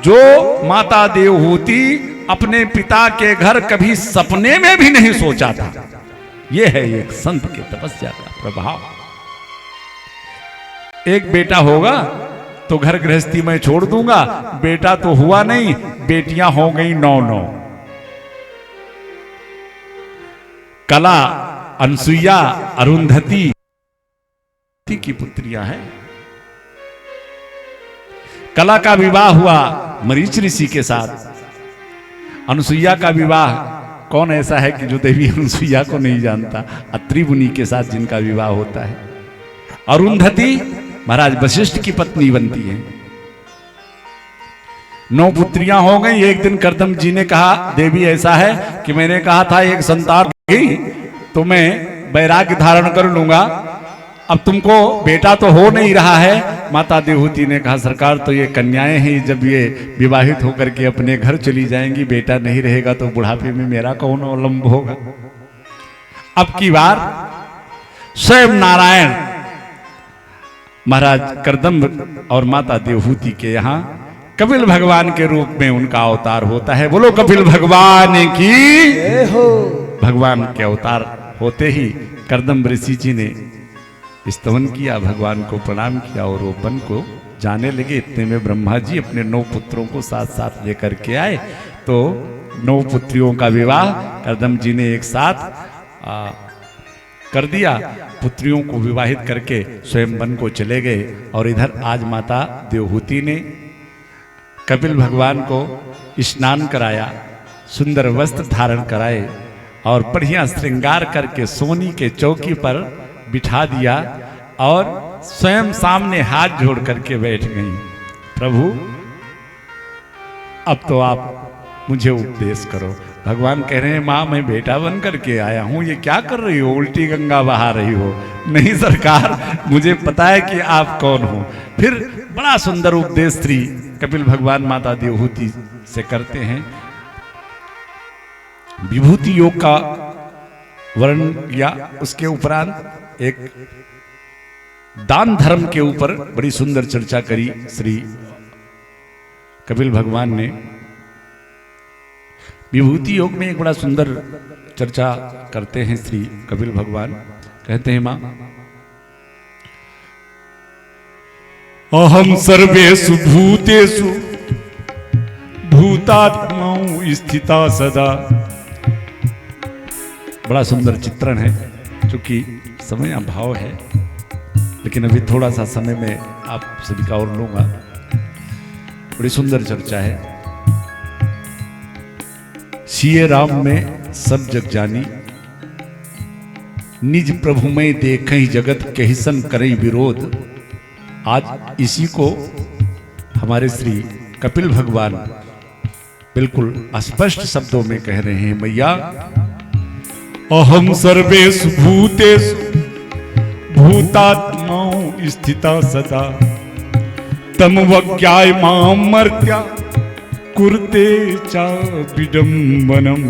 जो माता देवहूति अपने पिता के घर कभी सपने में भी नहीं सोचा था। यह है एक संत के तपस्या का प्रभाव। एक बेटा होगा तो घर गृहस्थी में छोड़ दूंगा, बेटा तो हुआ नहीं, बेटियां हो गई 9। कला, अनसुईया, अरुंधति की पुत्रियां हैं। कला का विवाह हुआ मरीच ऋषि के साथ। अनुसुईया का विवाह, कौन ऐसा है कि जो देवी अनुसुईया को नहीं जानता, अत्रि मुनि के साथ जिनका विवाह होता है। अरुंधति महाराज वशिष्ठ की पत्नी बनती है। 9 पुत्रियां हो गई। एक दिन करदम जी ने कहा, देवी ऐसा है कि मैंने कहा था एक संतान होगी तो मैं वैराग्य धारण कर लूंगा, अब तुमको बेटा तो हो नहीं रहा है। माता देवहूति ने कहा, सरकार तो ये कन्याएं हैं, जब ये विवाहित होकर के अपने घर चली जाएंगी, बेटा नहीं रहेगा तो बुढ़ापे में मेरा कौन अवलंब होगा। अब की बार स्वयं नारायण महाराज करदम और माता देवहूति के यहाँ कपिल भगवान के रूप में उनका अवतार होता है। बोलो कपिल भगवान की जय हो। भगवान के अवतार होते ही करदम ऋषि जी ने स्तवन किया, भगवान को प्रणाम किया और वो वन को जाने लगे। इतने में ब्रह्मा जी अपने 9 पुत्रों को साथ साथ लेकर के आए। तो 9 पुत्रियों का विवाह करदम जी ने एक साथ कर दिया। पुत्रियों को विवाहित करके स्वयं वन को चले गए। और इधर आज माता देवहूति ने कपिल भगवान को स्नान कराया, सुंदर वस्त्र धारण कराए और बढ़िया श्रृंगार करके सोनी के चौकी पर बिठा दिया और स्वयं सामने हाथ जोड़ करके बैठ गई। प्रभु अब तो आप मुझे उपदेश करो। भगवान कह रहे हैं, माँ मैं बेटा बन करके आया हूं, ये क्या कर रही हो, उल्टी गंगा बहा रही हो। नहीं सरकार, मुझे पता है कि आप कौन हो। फिर बड़ा सुंदर उपदेश श्री कपिल भगवान माता देवहूति से करते हैं। विभूति योग का वर्ण या उसके उपरांत एक दान धर्म के ऊपर बड़ी सुंदर चर्चा करी श्री कपिल भगवान ने। विभूति योग में एक बड़ा सुंदर चर्चा करते हैं श्री कपिल भगवान। कहते हैं, मां अहम सर्वेषु भूतेषु भूतात्माओं स्थिता सदा। बड़ा सुंदर चित्रण है, चूंकि समय अभाव है, लेकिन अभी थोड़ा सा समय में आप सभी का और लूंगा। बड़ी सुंदर चर्चा है। सिए राम में सब जग जानी, निज प्रभु में देखई जगत कहिसन करई विरोध। आज इसी को हमारे श्री कपिल भगवान बिल्कुल स्पष्ट शब्दों में कह रहे हैं, मैया अहम सर्वेषु भूतेषु भूतात्माओं स्थिता सदा तम वज्ञाय माम मर्त्या कुरते चा विडम्बनम।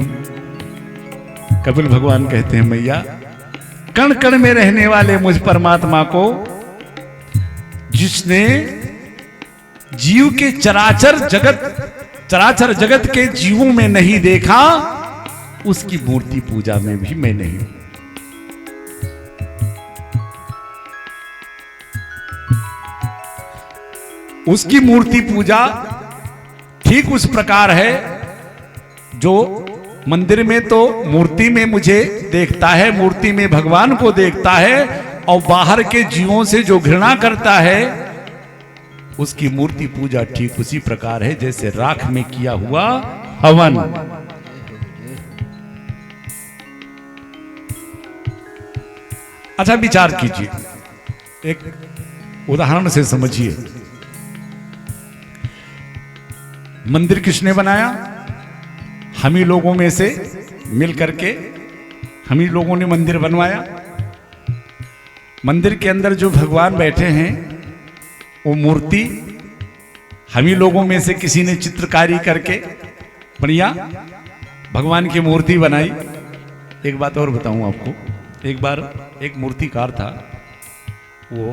कपिल भगवान कहते हैं, मैया कण कण में रहने वाले मुझ परमात्मा को जिसने जीव के चराचर जगत के जीवों में नहीं देखा, उसकी मूर्ति पूजा में भी मैं नहीं हूं। उसकी मूर्ति पूजा ठीक उस प्रकार है जो मंदिर में तो मूर्ति में मुझे देखता है, मूर्ति में भगवान को देखता है, और बाहर के जीवों से जो घृणा करता है उसकी मूर्ति पूजा ठीक उसी प्रकार है जैसे राख में किया हुआ हवन। अच्छा विचार कीजिए, एक उदाहरण से समझिए। मंदिर किसने बनाया? हम ही लोगों में से मिल करके हम ही लोगों ने मंदिर बनवाया। मंदिर के अंदर जो भगवान बैठे हैं वो मूर्ति हम ही लोगों में से किसी ने चित्रकारी करके बढ़िया भगवान की मूर्ति बनाई। एक बात और बताऊं आपको, एक बार एक मूर्तिकार था, वो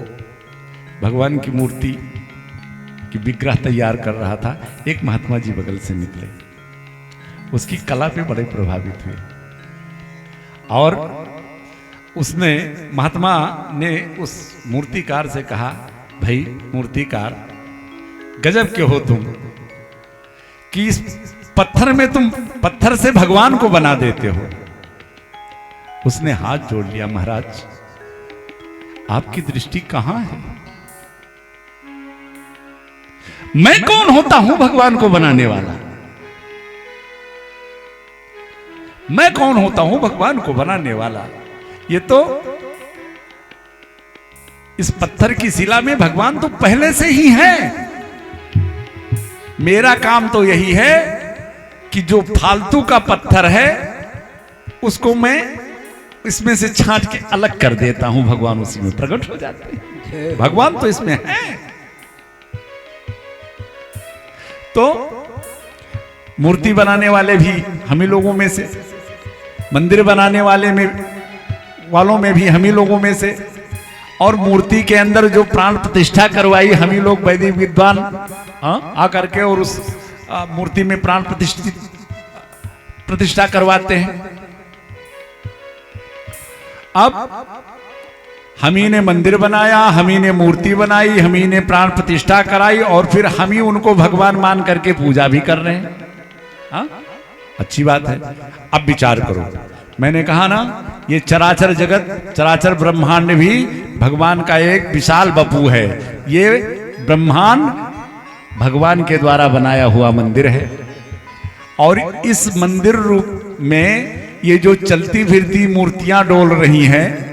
भगवान की मूर्ति की विग्रह तैयार कर रहा था। एक महात्मा जी बगल से निकले, उसकी कला पे बड़े प्रभावित हुए और उसने महात्मा ने उस मूर्तिकार से कहा, भाई मूर्तिकार गजब के हो तुम कि इस पत्थर में तुम पत्थर से भगवान को बना देते हो। उसने हाथ जोड़ लिया, महाराज आपकी दृष्टि कहां है? मैं कौन होता हूं भगवान को बनाने वाला? मैं कौन होता हूं भगवान को बनाने वाला? ये तो इस पत्थर की शिला में भगवान तो पहले से ही है। मेरा काम तो यही है कि जो फालतू का पत्थर है उसको मैं इसमें से छांट के अलग कर देता हूं, भगवान उसी में प्रकट हो जाते हैं। भगवान तो इसमें है। तो मूर्ति बनाने वाले भी हम ही लोगों में से, मंदिर बनाने वालों में भी हम ही लोगों में से, और मूर्ति के अंदर जो प्राण प्रतिष्ठा करवाई हम ही लोग वैदिक विद्वान आकर के और उस मूर्ति में प्राण प्रतिष्ठा करवाते हैं। अब हम ही ने मंदिर बनाया, हम ही ने मूर्ति बनाई, हम ही ने प्राण प्रतिष्ठा कराई और फिर हम ही उनको भगवान मान करके पूजा भी कर रहे हैं। अच्छी बात है। अब विचार करो, मैंने कहा ना ये चराचर जगत, चराचर ब्रह्मांड भी भगवान का एक विशाल बपू है। ये ब्रह्मांड भगवान के द्वारा बनाया हुआ मंदिर है और इस मंदिर रूप में ये जो चलती फिरती मूर्तियां डोल रही हैं,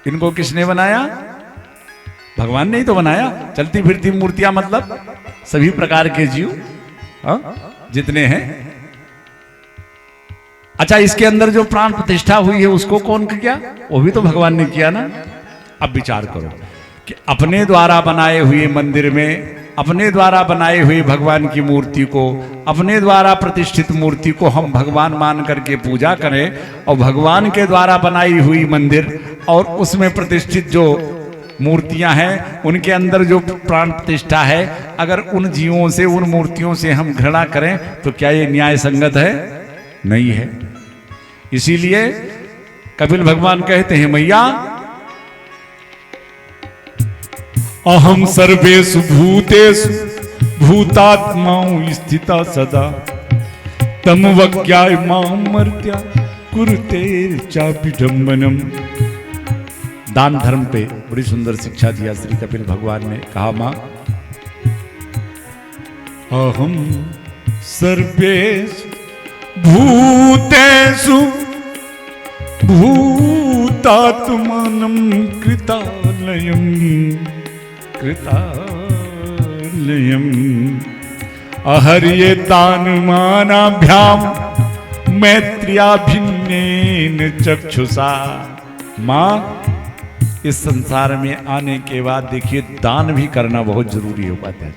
इनको किसने बनाया? भगवान ने ही तो बनाया। चलती फिरती मूर्तियां मतलब सभी प्रकार के जीव जितने हैं। अच्छा, इसके अंदर जो प्राण प्रतिष्ठा हुई है उसको कौन किया? वो भी तो भगवान ने किया ना। अब विचार करो कि अपने द्वारा बनाए हुए मंदिर में, अपने द्वारा बनाए हुए भगवान की मूर्ति को, अपने द्वारा प्रतिष्ठित मूर्ति को हम भगवान मान करके पूजा करें और भगवान के द्वारा बनाई हुई मंदिर और उसमें प्रतिष्ठित जो मूर्तियां हैं उनके अंदर जो प्राण प्रतिष्ठा है, अगर उन जीवों से, उन मूर्तियों से हम घृणा करें तो क्या ये न्याय संगत है? नहीं है। इसीलिए कपिल भगवान कहते हैं, मैया अहम सर्वेषु भूतेषु भूतात्माओं स्थिता सदा तम वज्ञाय माम मर्त्या कुरुते चापिडम्बनम। दान धर्म पे बड़ी सुंदर शिक्षा दिया श्री कपिल भगवान ने। कहा, मां अहम सर्वेषु भूतेषु भूतात्मानं कृतालयम् अहर्ये तानुमानाभ्याम मैत्र्याभिन्नेन चक्षुषा। मां, इस संसार में आने के बाद देखिए दान भी करना बहुत जरूरी हो पाता है,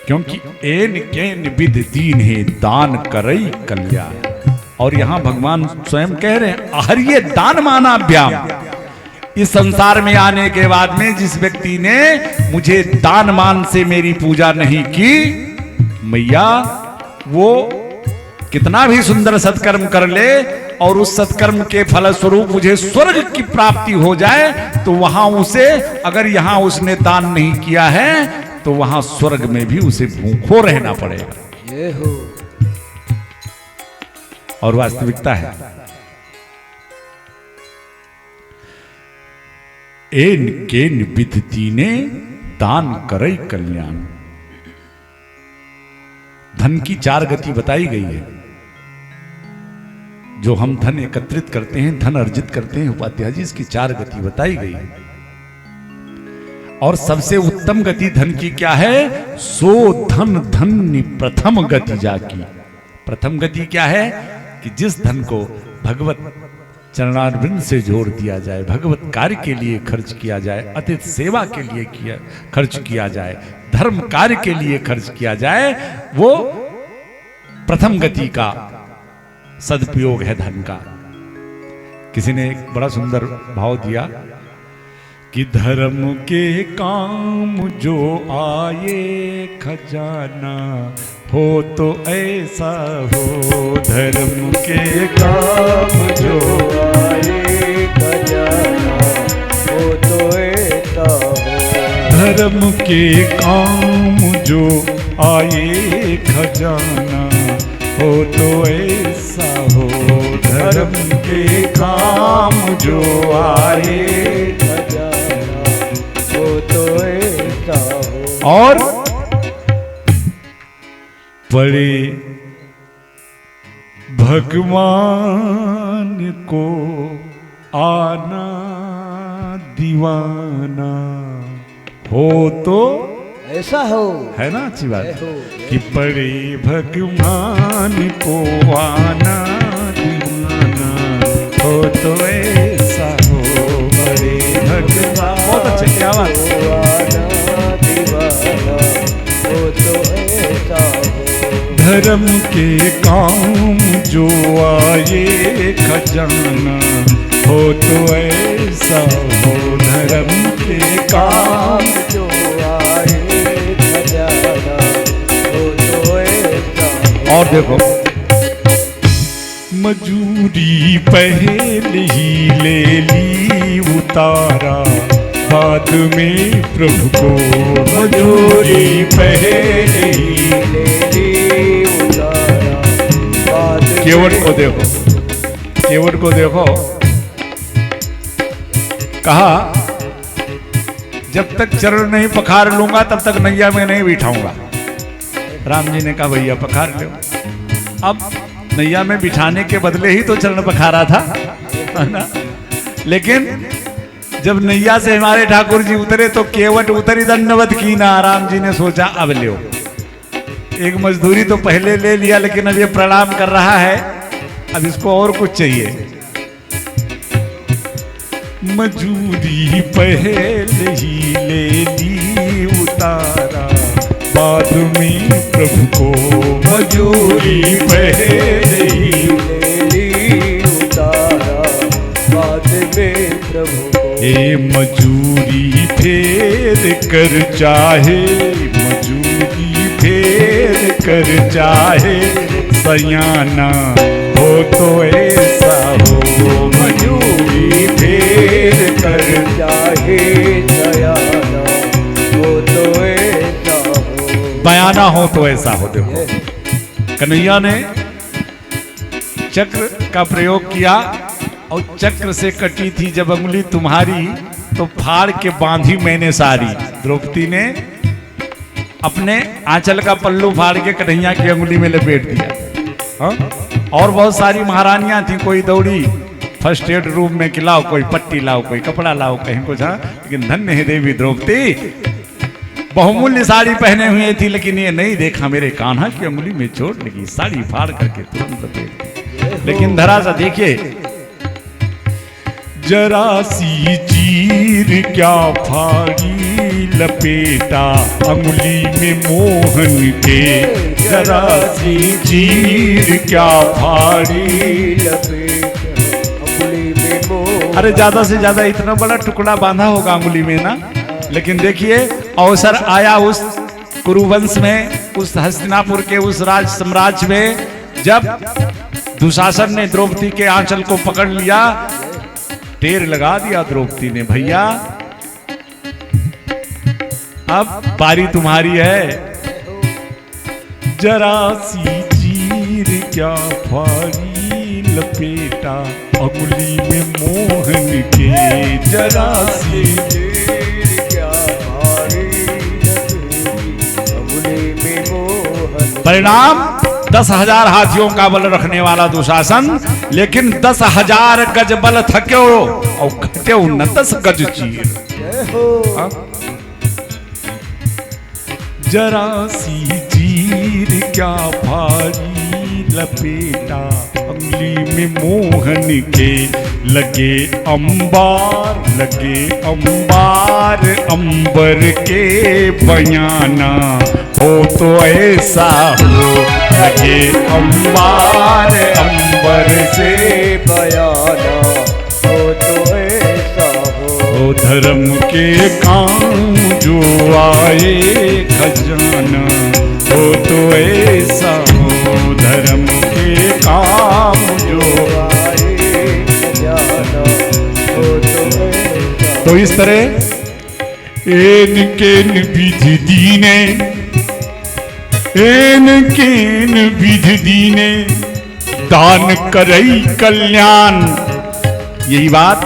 क्योंकि एन केन विद दीन है दान करई कल्याण। और यहां भगवान स्वयं कह रहे हैं, अहर्ये दान मानाभ्याम। इस संसार में आने के बाद में जिस व्यक्ति ने मुझे दान मान से मेरी पूजा नहीं की, मैया वो कितना भी सुंदर सत्कर्म कर ले और उस सत्कर्म के फलस्वरूप मुझे स्वर्ग की प्राप्ति हो जाए तो वहां उसे, अगर यहां उसने दान नहीं किया है तो वहां स्वर्ग में भी उसे भूखो रहना पड़ेगा। ये हो। और वास्तविकता है। एन केन विधि ने दान करई कल्याण। धन की 4 गति बताई गई है। जो हम धन एकत्रित करते हैं, धन अर्जित करते हैं, उपाध्याय जी इसकी 4 गति बताई गई है। और सबसे उत्तम गति धन की क्या है? सो धन धन्य प्रथम गति जाकी। प्रथम गति क्या है? कि जिस धन को भगवत चरणारविंद से जोड़ दिया जाए, भगवत कार्य के लिए खर्च किया जाए, अतिथि सेवा के लिए खर्च किया जाए, धर्म कार्य के लिए खर्च किया जाए, वो प्रथम गति का सदुपयोग है धन का। किसी ने एक बड़ा सुंदर भाव दिया कि धर्म के काम जो आए खजाना हो तो ऐसा हो। धर्म के काम जो आए खजाना हो तो ऐसा हो। धर्म के काम जो आए खजाना हो तो ऐसा हो। धर्म के काम जो आए खजाना हो तो ऐसा हो। और बड़े भगवान को आना दीवाना हो तो ऐसा हो, है ना अच्छी बात हो, कि बड़े भगवान को आना दीवाना हो तो ऐसा हो, बड़े भगवान। बहुत अच्छे, क्या बात। आना दीवाना हो तो ऐसा हो, धर्म के काम जो आए खजाना हो तो ऐसा हो, धर्म के काम जो आए खजाना हो तो ऐसा हो। और देखो, मजूरी पहले ही ले ली उतारा, बाद में प्रभु को मजूरी पहले ही ले ली उतारा, बाद में केवट को देखो, केवट को देखो, कहा जब तक चरण नहीं पखार लूंगा तब तक नैया में नहीं बिठाऊंगा। राम जी ने कहा भैया पखार लो। अब नैया में बिठाने के बदले ही तो चरण पखारा था, है ना। लेकिन जब नैया से हमारे ठाकुर जी उतरे तो केवट उतरी दंडवत की ना। राम जी ने सोचा अब लो, एक मजदूरी तो पहले ले लिया लेकिन अब ये प्रणाम कर रहा है, अब इसको और कुछ चाहिए। मजूरी पहले ही ले ली उतारा, बाद में प्रभु को मजूरी पहले ही ले ली उतारा, बाद में प्रभु को ए मजूरी फेर कर चाहे, मजूरी फेर कर चाहे सयाना हो तो ऐसा हो, मजूरी फेर कर चाहे सयाना हो तो ऐसा हो, बयाना हो तो ऐसा हो। देखो कन्हैया ने चक्र का प्रयोग किया और चक्र से कटी थी जब अंगुली तुम्हारी तो फाड़ के बांधी मैंने सारी। द्रौपदी ने अपने आंचल का पल्लू फाड़ के कन्हैया की अंगुली में लपेट दिया। हाँ? और बहुत सारी महारानियां थी, कोई दौड़ी फर्स्ट एड रूम में कि लाओ कोई पट्टी लाओ, कोई कपड़ा लाओ, कहीं कुछ। हाँ? लेकिन धन्य है देवी द्रौपदी, बहुमूल्य साड़ी पहने हुए थी लेकिन ये नहीं देखा मेरे कान्हा की अंगुली में चोट लगी, साड़ी फाड़ करके तुरंत लपेट दी। लेकिन धरा सा देखिए, जरा सी चीर क्या फाड़ी लपेटा अंगुली में मोहन के, जरा सी चीर क्या फाड़ी लपेट अंगुली में मोह। अरे ज्यादा से ज्यादा इतना बड़ा टुकड़ा बांधा होगा अंगुली में ना। लेकिन देखिए अवसर आया उस कुरुवंश में, उस हस्तिनापुर के उस राज साम्राज्य में, जब दुशासन ने द्रौपदी के आंचल को पकड़ लिया, टेर लगा दिया द्रौपदी ने, भैया अब बारी तुम्हारी है। जरा सी चीर क्या फाड़ी लपेटा अंगुली में मोहन के, जरा सी क्या भारी अंगुली में मोहन। परिणाम 10,000 हाथियों का बल रखने वाला दुशासन, लेकिन 10,000 गज बल थक्यो और घट्यो न 10 गज चीर। हाँ? जरा सी चीर क्या भारी लपेटा अंगुली में मोहन के, लगे अंबार अंबर के बयाना हो तो ऐसा हो, लगे अंबार अंबर से बयाना हो तो ऐसा हो, धर्म के काम जो आए खजाना हो तो ऐसा हो, धर्म के काम जो आए खजाना हो तो ऐसा। तो इस तरह एन केन विधि दीने, एन केन विधि दीने दान करई कल्याण। यही बात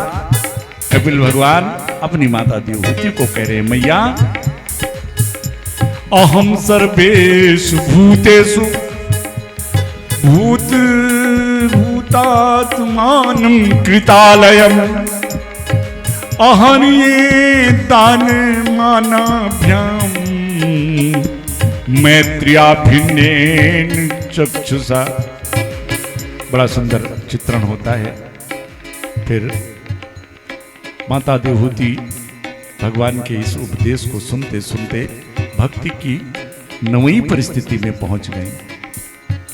कपिल भगवान अपनी माता देवहूति को कह रहे हैं, मैया अहम सर्वेषु भूतेषु भूत भूतात्मानं कृतालयम् अहर्ये दान मानाभ्याम मैत्र्याभिन्नेन चक्षुषा। बड़ा सुंदर चित्रण होता है। फिर माता देवहूति भगवान के इस उपदेश को सुनते सुनते भक्ति की 9वीं परिस्थिति में पहुंच गए।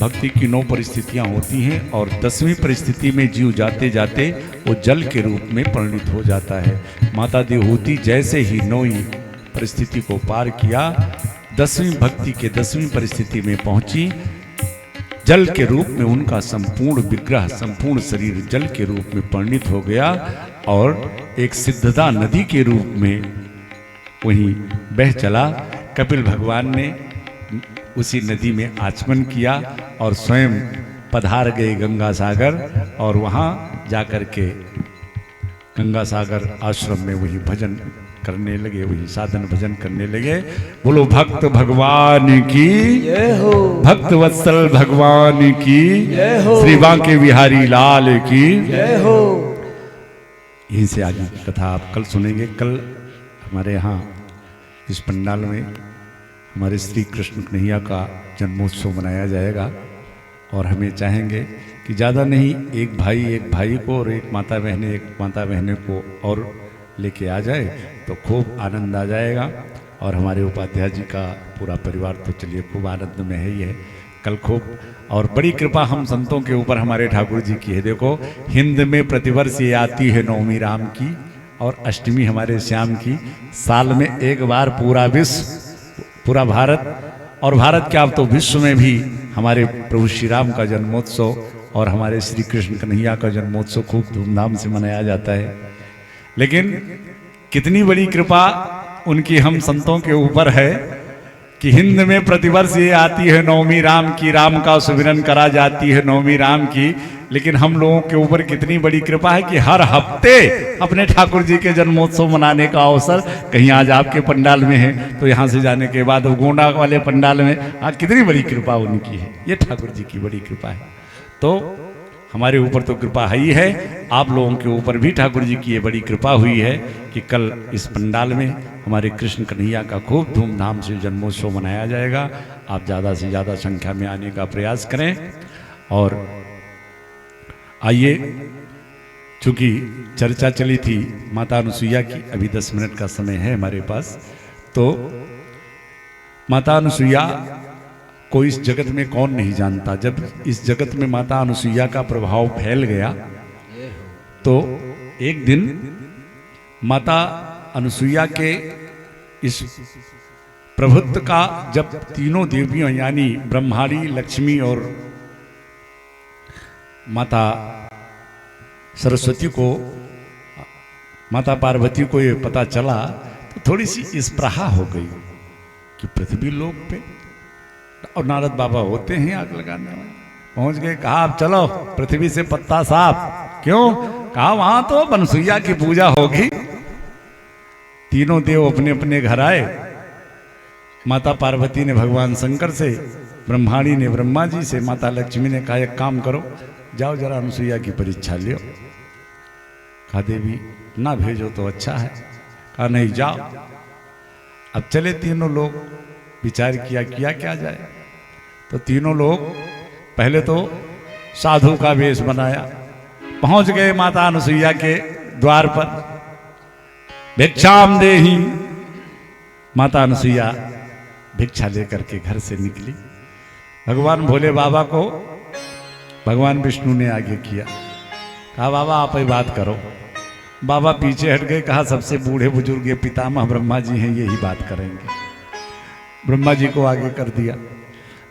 भक्ति की 9 परिस्थितियां होती हैं और 10वीं परिस्थिति में जीव जाते जाते वो जल के रूप में परिणित हो जाता है। माता देवहूति जैसे ही 9वीं परिस्थिति को पार किया, 10वीं भक्ति के 10वीं परिस्थिति में पहुंची। जल के रूप में उनका संपूर्ण विग्रह, संपूर्ण शरीर जल के रूप में परिणित हो गया और एक सिद्धता नदी के रूप में वहीं बह चला। कपिल भगवान ने उसी नदी में आचमन किया और स्वयं पधार गए गंगा सागर और वहाँ जाकर के गंगा सागर आश्रम में वही भजन करने लगे, वही साधन भजन करने लगे। बोलो भक्त भगवान की जय हो, भक्त वत्सल भगवान की जय हो, श्री बांके बिहारी लाल की जय हो। यहीं से आगे की कथा आप कल सुनेंगे। कल हमारे यहाँ इस पंडाल में हमारे श्री कृष्ण कन्हैया का जन्मोत्सव मनाया जाएगा और हमें चाहेंगे कि ज़्यादा नहीं, एक भाई को और एक माता बहने को और लेके आ जाए तो खूब आनंद आ जाएगा। और हमारे उपाध्याय जी का पूरा परिवार तो चलिए खूब आनंद में है ही है। कल खूब और बड़ी कृपा हम संतों के ऊपर हमारे ठाकुर जी की है। देखो, हिंद में प्रतिवर्ष ये आती है नवमी राम की और अष्टमी हमारे श्याम की। साल में एक बार पूरा विश्व, पूरा भारत और भारत क्या, अब तो विश्व में भी हमारे प्रभु श्री राम का जन्मोत्सव और हमारे श्री कृष्ण कन्हैया का जन्मोत्सव खूब धूमधाम से मनाया जाता है। लेकिन कितनी बड़ी कृपा उनकी हम संतों के ऊपर है कि हिंद में प्रतिवर्ष ये आती है नवमी राम की, राम का सुमिरन करा जाती है नवमी राम की। लेकिन हम लोगों के ऊपर कितनी बड़ी कृपा है कि हर हफ्ते अपने ठाकुर जी के जन्मोत्सव मनाने का अवसर, कहीं आज आपके पंडाल में है तो यहाँ से जाने के बाद गोंडा वाले पंडाल में, हाँ कितनी बड़ी कृपा उनकी है। ये ठाकुर जी की बड़ी कृपा है। तो हमारे ऊपर तो कृपा है ही है, आप लोगों के ऊपर भी ठाकुर जी की ये बड़ी कृपा हुई है कि कल इस पंडाल में हमारे कृष्ण कन्हैया का खूब धूमधाम से जन्मोत्सव मनाया जाएगा। आप ज़्यादा से ज़्यादा संख्या में आने का प्रयास करें। और आइए, चूँकि चर्चा चली थी माता अनुसुईया की, अभी 10 मिनट का समय है हमारे पास, तो माता अनुसुईया को इस जगत में कौन नहीं जानता। जब इस जगत में माता अनुसुईया का प्रभाव फैल गया तो एक दिन माता अनुसुईया के इस प्रभुत्व का जब तीनों देवियों यानी ब्रह्माणी, लक्ष्मी और माता सरस्वती को, माता पार्वती को ये पता चला तो थोड़ी सी स्पृहा हो गई कि पृथ्वी लोक पे, और नारद बाबा होते हैं आग लगाने वाले, पहुंच गए। कहा अब चलो पृथ्वी से पत्ता साफ। क्यों? कहा वहां तो बनसुईया की पूजा होगी। तीनों देव अपने अपने घर आए। माता पार्वती ने भगवान शंकर से, ब्रह्माणी ने ब्रह्मा जी से, माता लक्ष्मी ने कहा एक काम करो, जाओ जरा अनुसुईया की परीक्षा लियो। कहा देवी ना भेजो तो अच्छा है। कहा नहीं जाओ। अब चले तीनों लोग, विचार किया क्या जाए। तो तीनों लोग पहले तो साधु का वेश बनाया, पहुंच गए माता अनुसुईया के द्वार पर। भिक्षाम देहि। माता अनुसुईया भिक्षा लेकर के घर से निकली। भगवान भोले बाबा को भगवान विष्णु ने आगे किया। कहा बाबा आप ही बात करो। बाबा पीछे हट गए। कहा सबसे बूढ़े बुजुर्ग ये पितामह ब्रह्मा जी हैं, यही बात करेंगे। ब्रह्मा जी को आगे कर दिया।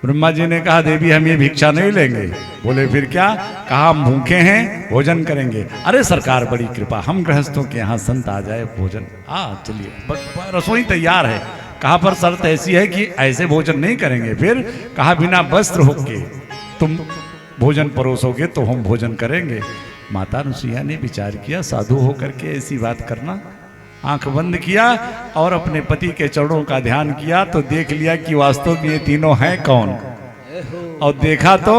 ब्रह्मा जी ने कहा देवी हम ये भिक्षा नहीं लेंगे। बोले फिर क्या? कहा हम भूखे हैं, भोजन करेंगे। अरे सरकार बड़ी कृपा, हम गृहस्थों के यहाँ संत आ जाए भोजन। चलिए रसोई तैयार है। कहा पर शर्त ऐसी है कि ऐसे भोजन नहीं करेंगे। फिर कहा बिना वस्त्र होके तुम भोजन परोसोगे तो हम भोजन करेंगे। माता अनुसुईया ने विचार किया साधु होकर के ऐसी बात करना आंख बंद किया और अपने पति के चरणों का ध्यान किया तो देख लिया कि वास्तव में ये तीनों हैं कौन। और देखा तो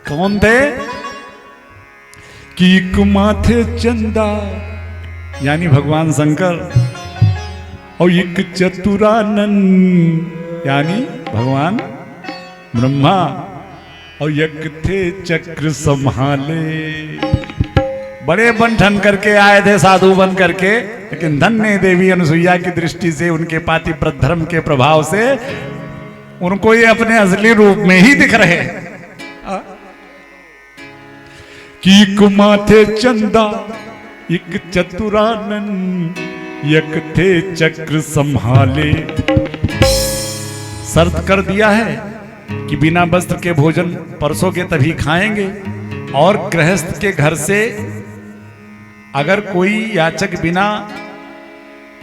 कौन थे कि एक माथे चंदा यानी भगवान शंकर और एक चतुरानंद यानी भगवान ब्रह्मा और एक थे चक्र संभाले। बड़े बन ठन करके आए थे साधु बन करके, लेकिन धन्य देवी अनुसुईया की दृष्टि से उनके पातिव्रत धर्म के प्रभाव से उनको ये अपने असली रूप में ही दिख रहे कि एक माथे चंदा एक चतुरानंद एक थे चक्र संभाले। शर्त कर दिया है कि बिना वस्त्र के भोजन परसोगे तभी खाएंगे, और गृहस्थ के घर से अगर कोई याचक बिना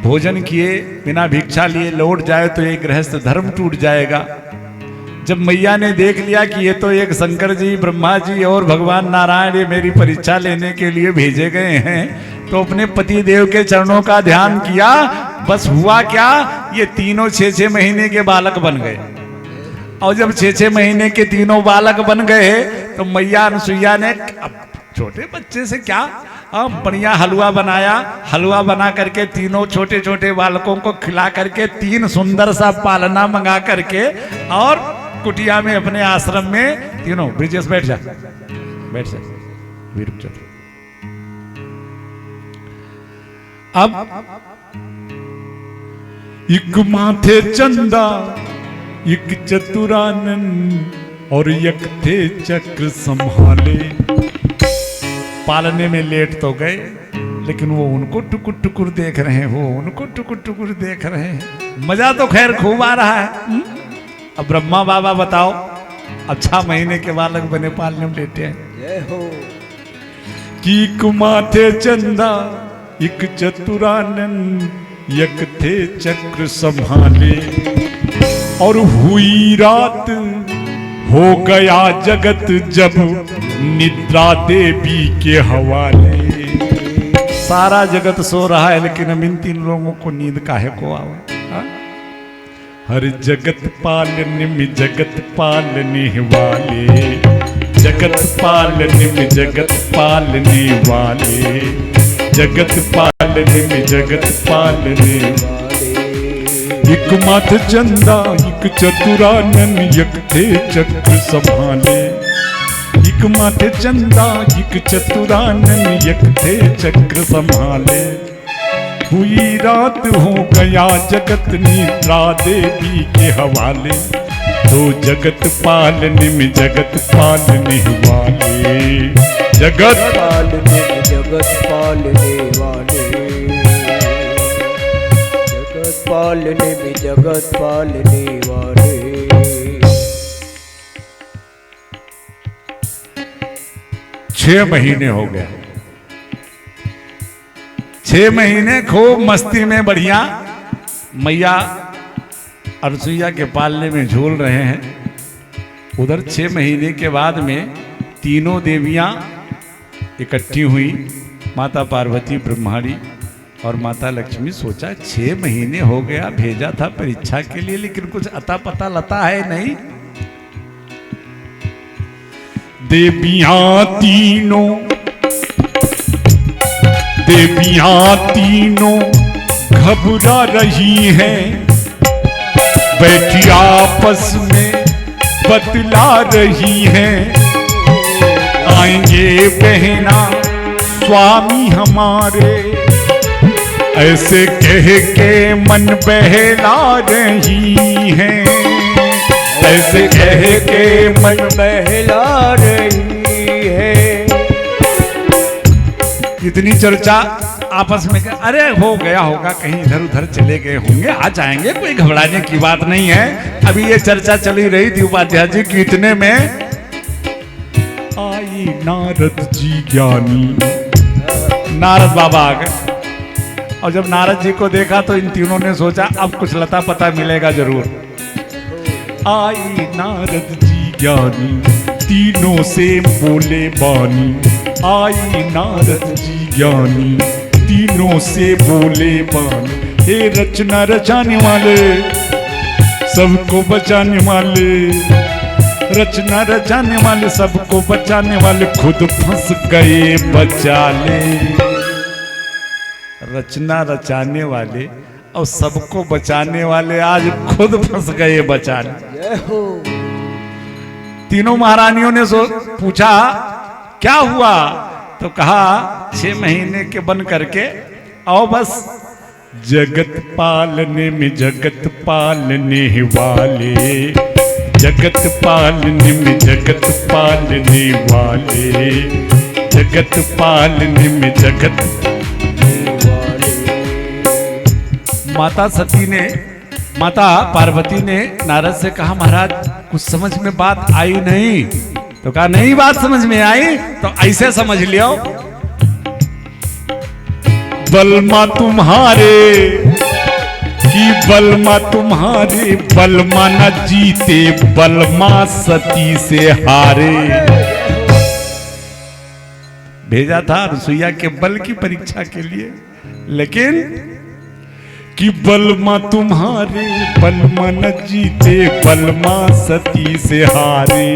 भोजन किए बिना भिक्षा लिए लौट जाए तो ये गृहस्थ धर्म टूट जाएगा। जब मैया ने देख लिया कि ये तो एक शंकर जी, ब्रह्मा जी और भगवान नारायण ये मेरी परीक्षा लेने के लिए भेजे गए हैं, तो अपने पति देव के चरणों का ध्यान किया। बस हुआ क्या, ये तीनों 6-6 महीने के बालक बन गए। और जब 6-6 महीने के तीनों बालक बन गए तो मैया अनुसुईया ने छोटे बच्चे से क्या बढ़िया हलवा बनाया। हलवा बना करके तीनों छोटे छोटे बालकों को खिला करके 3 सुंदर सा पालना मंगा करके और कुटिया में अपने आश्रम में तीनों। ब्रिजेश बैठ जा, बैठ जा, भी रुक जा। अब एक माथे चंदा एक चतुरानंद और एक थे चक्र संभाले। पालने में लेट तो गए, लेकिन वो उनको टुकुर टुकुर देख रहे हैं, वो उनको टुकुर टुकुर देख रहे हैं। मजा तो खैर खूब आ रहा है। अब ब्रह्मा बाबा बताओ, अब 6 महीने के बालक बने पालने में लेटे हैं। जय हो। कि एक माथे चंदा एक चतुरानंद एक थे चक्र संभाले। और हुई रात हो गया जगत जब निद्रा देवी के हवाले। सारा जगत सो रहा है, लेकिन हम इन 3 लोगों को नींद काहे को आवे। हर जगत पालने में जगत पालने वाले, जगत पालने में जगत पालने वाले, जगत पालने में जगत पालने वाले। एक माथे चंदा एक चतुरानंद एक थे चक्र संभाले। एक माथे चंदा एक चतुरानंद एक थे चक्र संभाले। हुई रात हो गया जगत निद्रा देवी के हवाले। तो जगत पालने में जगत पालने वाले, जगत पालने में जगत पालने वाले, जगत पालने में जगत पालने वाले। 6 महीने हो गए। 6 महीने खूब मस्ती में बढ़िया मैया अनुसुईया के पालने में झूल रहे हैं। उधर 6 महीने के बाद में तीनों देवियां इकट्ठी हुई, माता पार्वती, ब्रह्माणी और माता लक्ष्मी। सोचा 6 महीने हो गया, भेजा था परीक्षा के लिए, लेकिन कुछ अता पता लता है नहीं। देवियां तीनों घबरा रही हैं, बैठी आपस में बतला रही हैं। आएंगे बहना स्वामी हमारे, ऐसे कह के मन बहला रही हैं, ऐसे कह के मन बहला रही है। इतनी चर्चा आपस में, अरे हो गया होगा, कहीं इधर उधर चले गए होंगे, आ जाएंगे, कोई घबराने की बात नहीं है। अभी ये चर्चा चली रही थी उपाध्याय जी की, इतने में आई नारद जी ज्ञानी। नारद बाबा आ गए, और जब नारद जी को देखा तो इन तीनों ने सोचा अब कुछ लता पता मिलेगा जरूर। आई नारद जी ज्ञानी तीनों से बोले बानी, आई नारद जी ज्ञानी तीनों से बोले बाल, हे रचना रचाने वाले, सबको बचाने वाले, रचना रचाने वाले, सबको बचाने वाले, खुद फंस गए बचा ले। रचना रचाने वाले और सबको बचाने वाले आज खुद फंस गए बचा ले। जय हो। तीनों महारानियों ने पूछा क्या हुआ, तो कहा 6 महीने के बन करके आओ बस। जगत पालने में जगत पालने वाले, जगत पालने में जगत पालने वाले, जगत पालने में जगत। माता सती ने, माता पार्वती ने नारद से कहा महाराज कुछ समझ में बात आई नहीं, तो कहा नहीं बात समझ में आई तो ऐसे समझ लियो, बलमा तुम्हारे कि बलमा तुम्हारे, बलमा न जीते बलमा सती से हारे। भेजा था रसोईया के बल की परीक्षा के लिए, लेकिन कि बलमा तुम्हारे, बलमा न जीते बलमा सती से हारे।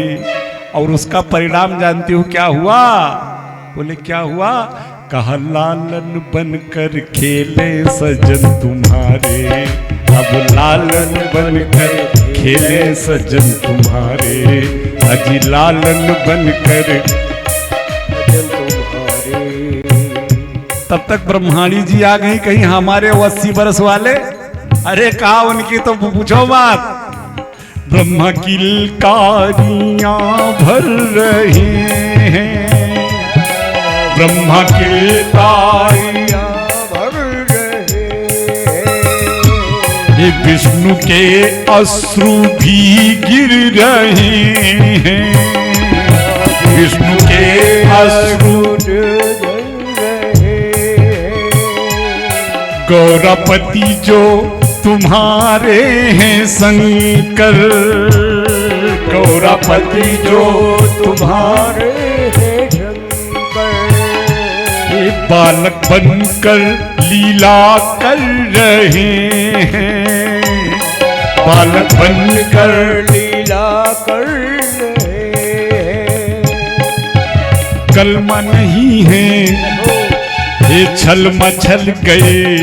और उसका परिणाम जानते हो क्या हुआ? बोले क्या हुआ? कहा लालन बनकर खेले सजन तुम्हारे, अब लालन बनकर खेले सजन तुम्हारे, अजी लालन बनकर सजन तुम्हारे। तब तक ब्रह्माणी जी आ गई, कहीं हमारे 80 बरस वाले, अरे कहा उनकी तो पूछो बात। ब्रह्मा की ललकारियां भर रहे हैं, ब्रह्मा की ललकारियां भर रहे हैं, ये विष्णु के अश्रु भी गिर रहे हैं, विष्णु के अश्रु गौरपति जो तुम्हारे हैं शंकर, गौरपति जो तुम्हारे हैं शंकर, ये बालक बनकर लीला कर रहे हैं, बालक बनकर लीला कर रहे हैं। कलमा नहीं है ये छल मचल गए,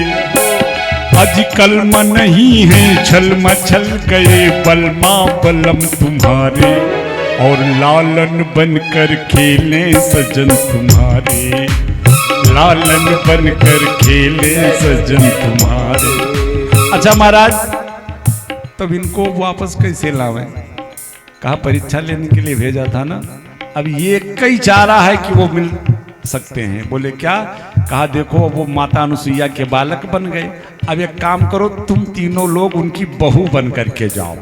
आज कलमा नहीं है छल मचल गए, बलमा बलम तुम्हारे और लालन बनकर खेले सजन तुम्हारे, लालन बनकर खेले सजन तुम्हारे। अच्छा महाराज तब इनको वापस कैसे लावें? कहा परीक्षा लेने के लिए भेजा था ना, अब ये कई चारा है कि वो मिल सकते हैं। बोले क्या? कहा देखो वो माता अनुसुईया के बालक बन गए, अब एक काम करो तुम तीनों लोग उनकी बहू बन करके जाओ,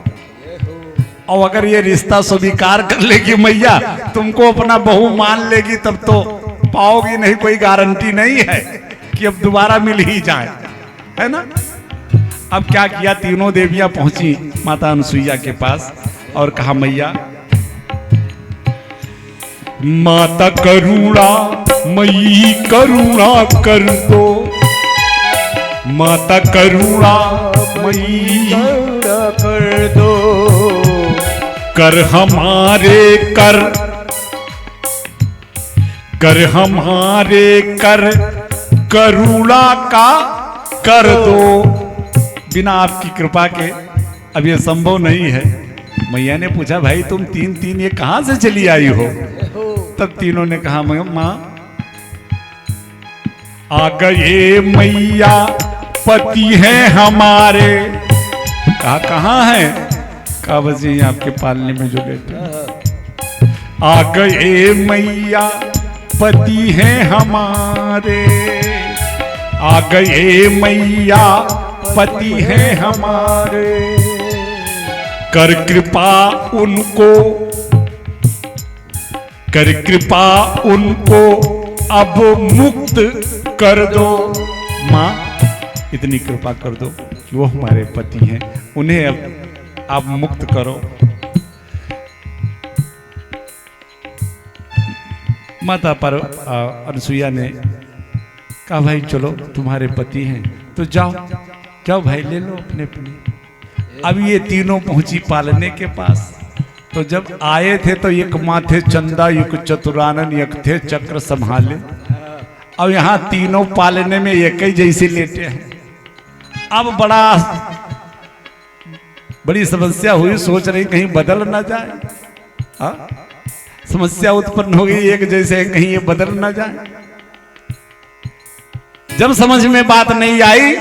और अगर ये रिश्ता स्वीकार कर लेगी मैया, तुमको अपना बहू मान लेगी, तब तो पाओगी नहीं, कोई गारंटी नहीं है कि अब दोबारा मिल ही जाए, है ना। अब क्या किया, तीनों देवियां पहुंची माता अनुसुईया के पास और कहा मैया, माता करुणा मई करुणा कर दो, माता करुणा मई करुणा कर दो, कर हमारे कर, कर हमारे कर करुणा का कर दो, बिना आपकी कृपा के अब ये संभव नहीं है। मैया ने पूछा भाई तुम तीन तीन ये कहां से चली आई हो? तब तीनों ने कहा मां आ गए मैया पति हैं हमारे। कहा कहाँ है? कहा बस ये आपके पालने में जो बैठे। आ गए मैया पति हैं हमारे, आ गए मैया पति हैं हमारे, कर कृपा उनको, कर कृपा उनको अब मुक्त कर दो। माँ इतनी कृपा कर दो कि वो हमारे पति हैं, उन्हें अब आप मुक्त करो। माता पर अनुसुईया ने कहा भाई चलो तुम्हारे पति हैं तो जाओ जाओ भाई ले लो अपने अपने। अब ये तीनों पहुंची पालने के पास। तो जब आए थे तो एक माथे चंदा युग चतुरानन एक थे चक्र संभाले। अब यहाँ तीनों पालने में एक ही जैसे लेटे हैं। अब बड़ी समस्या हुई, सोच रही कहीं बदल ना जाए। हाँ? समस्या उत्पन्न हो गई, एक जैसे कहीं ये बदल ना जाए। जब समझ में बात नहीं आई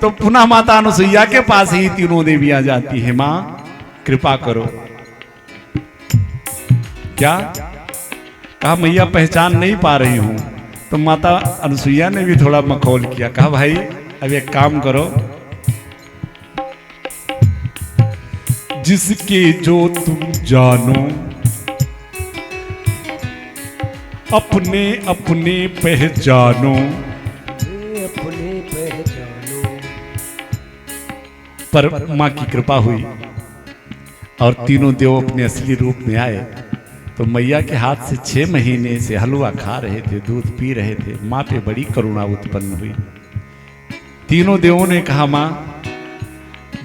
तो पुनः माता अनुसुईया के पास ही तीनों देवियां जाती है। मां कृपा करो। क्या कहा? मैया पहचान नहीं पा रही हूं। तो माता अनुसुईया ने भी थोड़ा मखौल किया। कहा भाई अब एक काम करो, जिसके जो तुम जानो अपने अपने पहचानो। अपने पहचानो। पर मां की कृपा हुई और तीनों देव अपने असली रूप में आए। तो मैया के हाथ से 6 महीने से हलवा खा रहे थे, दूध पी रहे थे। मां पे बड़ी करुणा उत्पन्न हुई। तीनों देवों ने कहा मां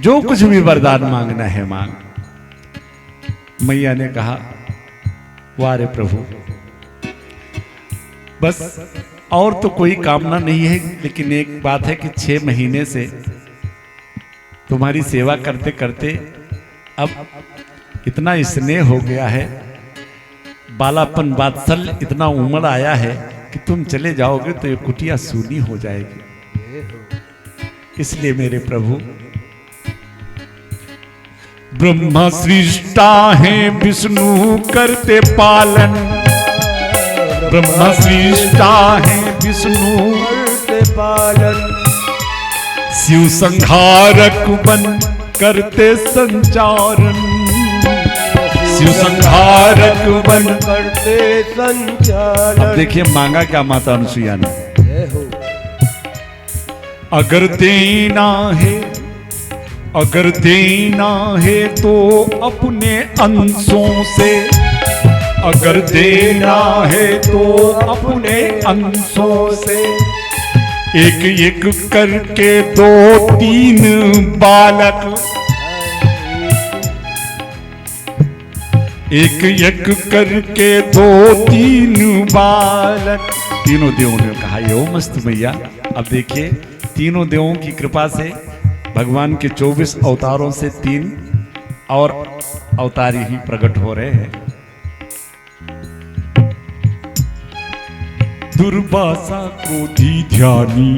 जो कुछ भी वरदान मांगना है मांग। मैया ने कहा वाह रे प्रभु, बस और तो कोई कामना नहीं है, लेकिन एक बात है कि 6 महीने से तुम्हारी सेवा करते करते अब इतना स्नेह हो गया है, बालापन वात्सल्य इतना उमड़ आया है कि तुम चले जाओगे तो ये कुटिया सूनी हो जाएगी। इसलिए मेरे प्रभु ब्रह्मा सृष्टा है विष्णु करते पालन। ब्रह्मा सृष्टा है विष्णु करते पालन। शिव संहारक बन करते संचारण। शिव संहारक बन करते संचालन। अब देखिए मांगा क्या माता अनुसुईया ने। जय हो। अगर देना है, अगर देना है तो अपने अंशों से। अगर देना है तो अपने अंशों से। एक एक करके 2-3 बालक। एक एक करके 2-3 बालक। तीनों देवों ने कहा यो मस्त मैया। अब देखिए तीनों देवों की कृपा से भगवान के 24 अवतारों से 3 और अवतार ही प्रकट हो रहे हैं। दुर्वासा क्रोधी ध्यानी,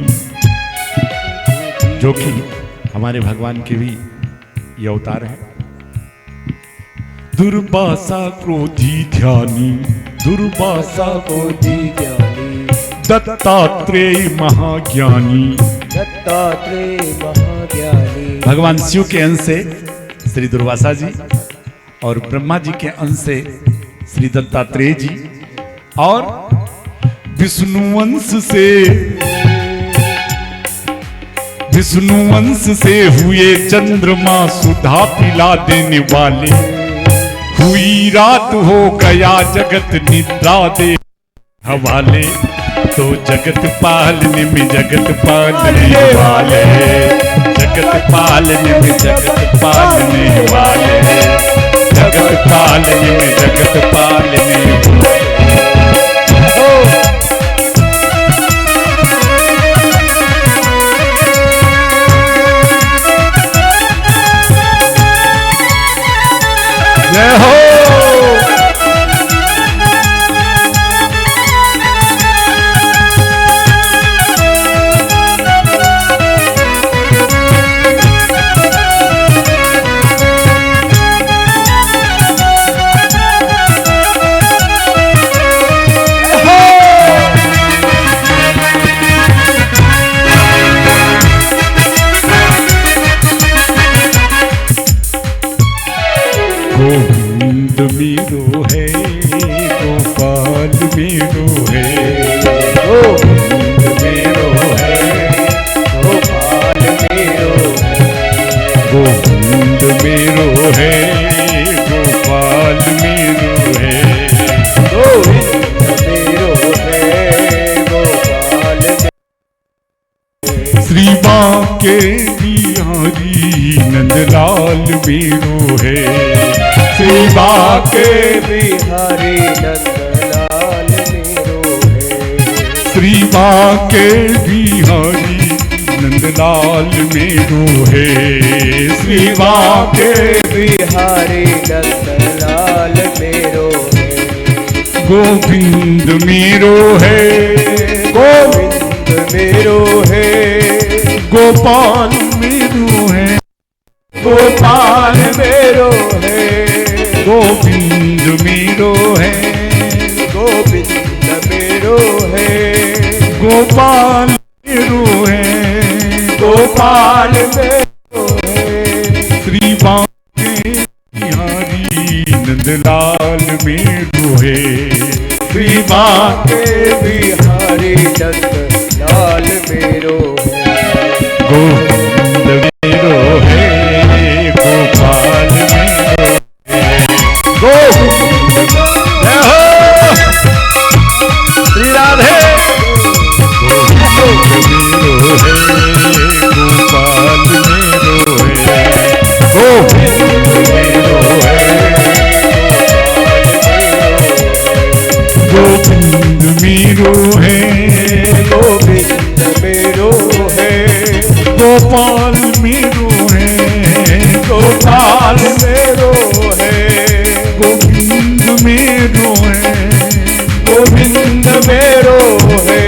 जो कि हमारे भगवान के भी ये अवतार है। दुर्वासा क्रोधी ध्यानी, दुर्वासा क्रोधी ज्ञानी। दत्तात्रेय महाज्ञानी। दत्तात्रेय महाज्ञानी। भगवान शिव के अंश से श्री दुर्वासा जी और ब्रह्मा जी के अंश से श्री दत्तात्रेय जी और विष्णु वंश से हुए चंद्रमा सुधा पिला देने वाले। हुई रात हो गया जगत निद्रा दे हवाले। तो जगत पालने में जगत पालने वाले। जगत पालने में जगत पालने वाले। जगत पालने में जगत पालने वाले। जय हो। गोविंद मेरो है, गोपाल मेरो है। गोविंद मेरो है, गोपाल मेरो है। गोविंद मेरो है, गोपाल मेरो है। गोविंद मेरो है, गोपाल। के बिहारी नंदलाल मेरो है, श्री बाके बिहारी नंदलाल मेरो है। श्री बाके बिहारी नंदलाल मेरो है, श्री बाके बिहारी नंदलाल मेरो है। गोविंद मेरो है, गोविंद मेरो है। गोपाल मेरो है, गोपाल मेरो है। गोविंद मेरो है, गोविंद मेरो है। गोपाल मेरो है, गोपाल मेरो है। श्री बाके बिहारी नंदलाल मेरो है, श्री बाके बाके बिहारी नंदलाल मेरो है। गोविंद मेरो है, गोपाल मेरो है, गोविंद जय हो श्री राधे। गोविंद मेरो है, गोपाल मेरो है, गोविंद मेरो है, गोविंद मेरो है, गोविंद मेरो है। गोपाल मेरो है, गोपाल मेरो है। गोविंद मेरो है, गोविंद मेरो है।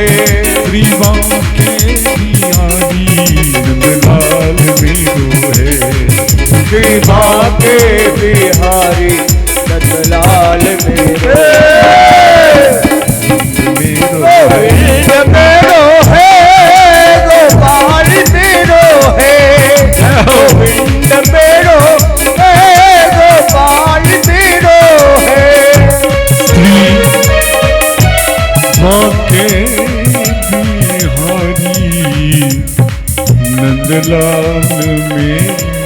श्री बाके बिहारी नंदलाल मेरो है, श्री बाके बिहारी नंदलाल मेरो मेरो गोविंद मेरो है। गोपाल मेरो है। गोविंद मेरो है। गोपाल मेरो है। श्री बाके बिहारी नंदलाल मेरो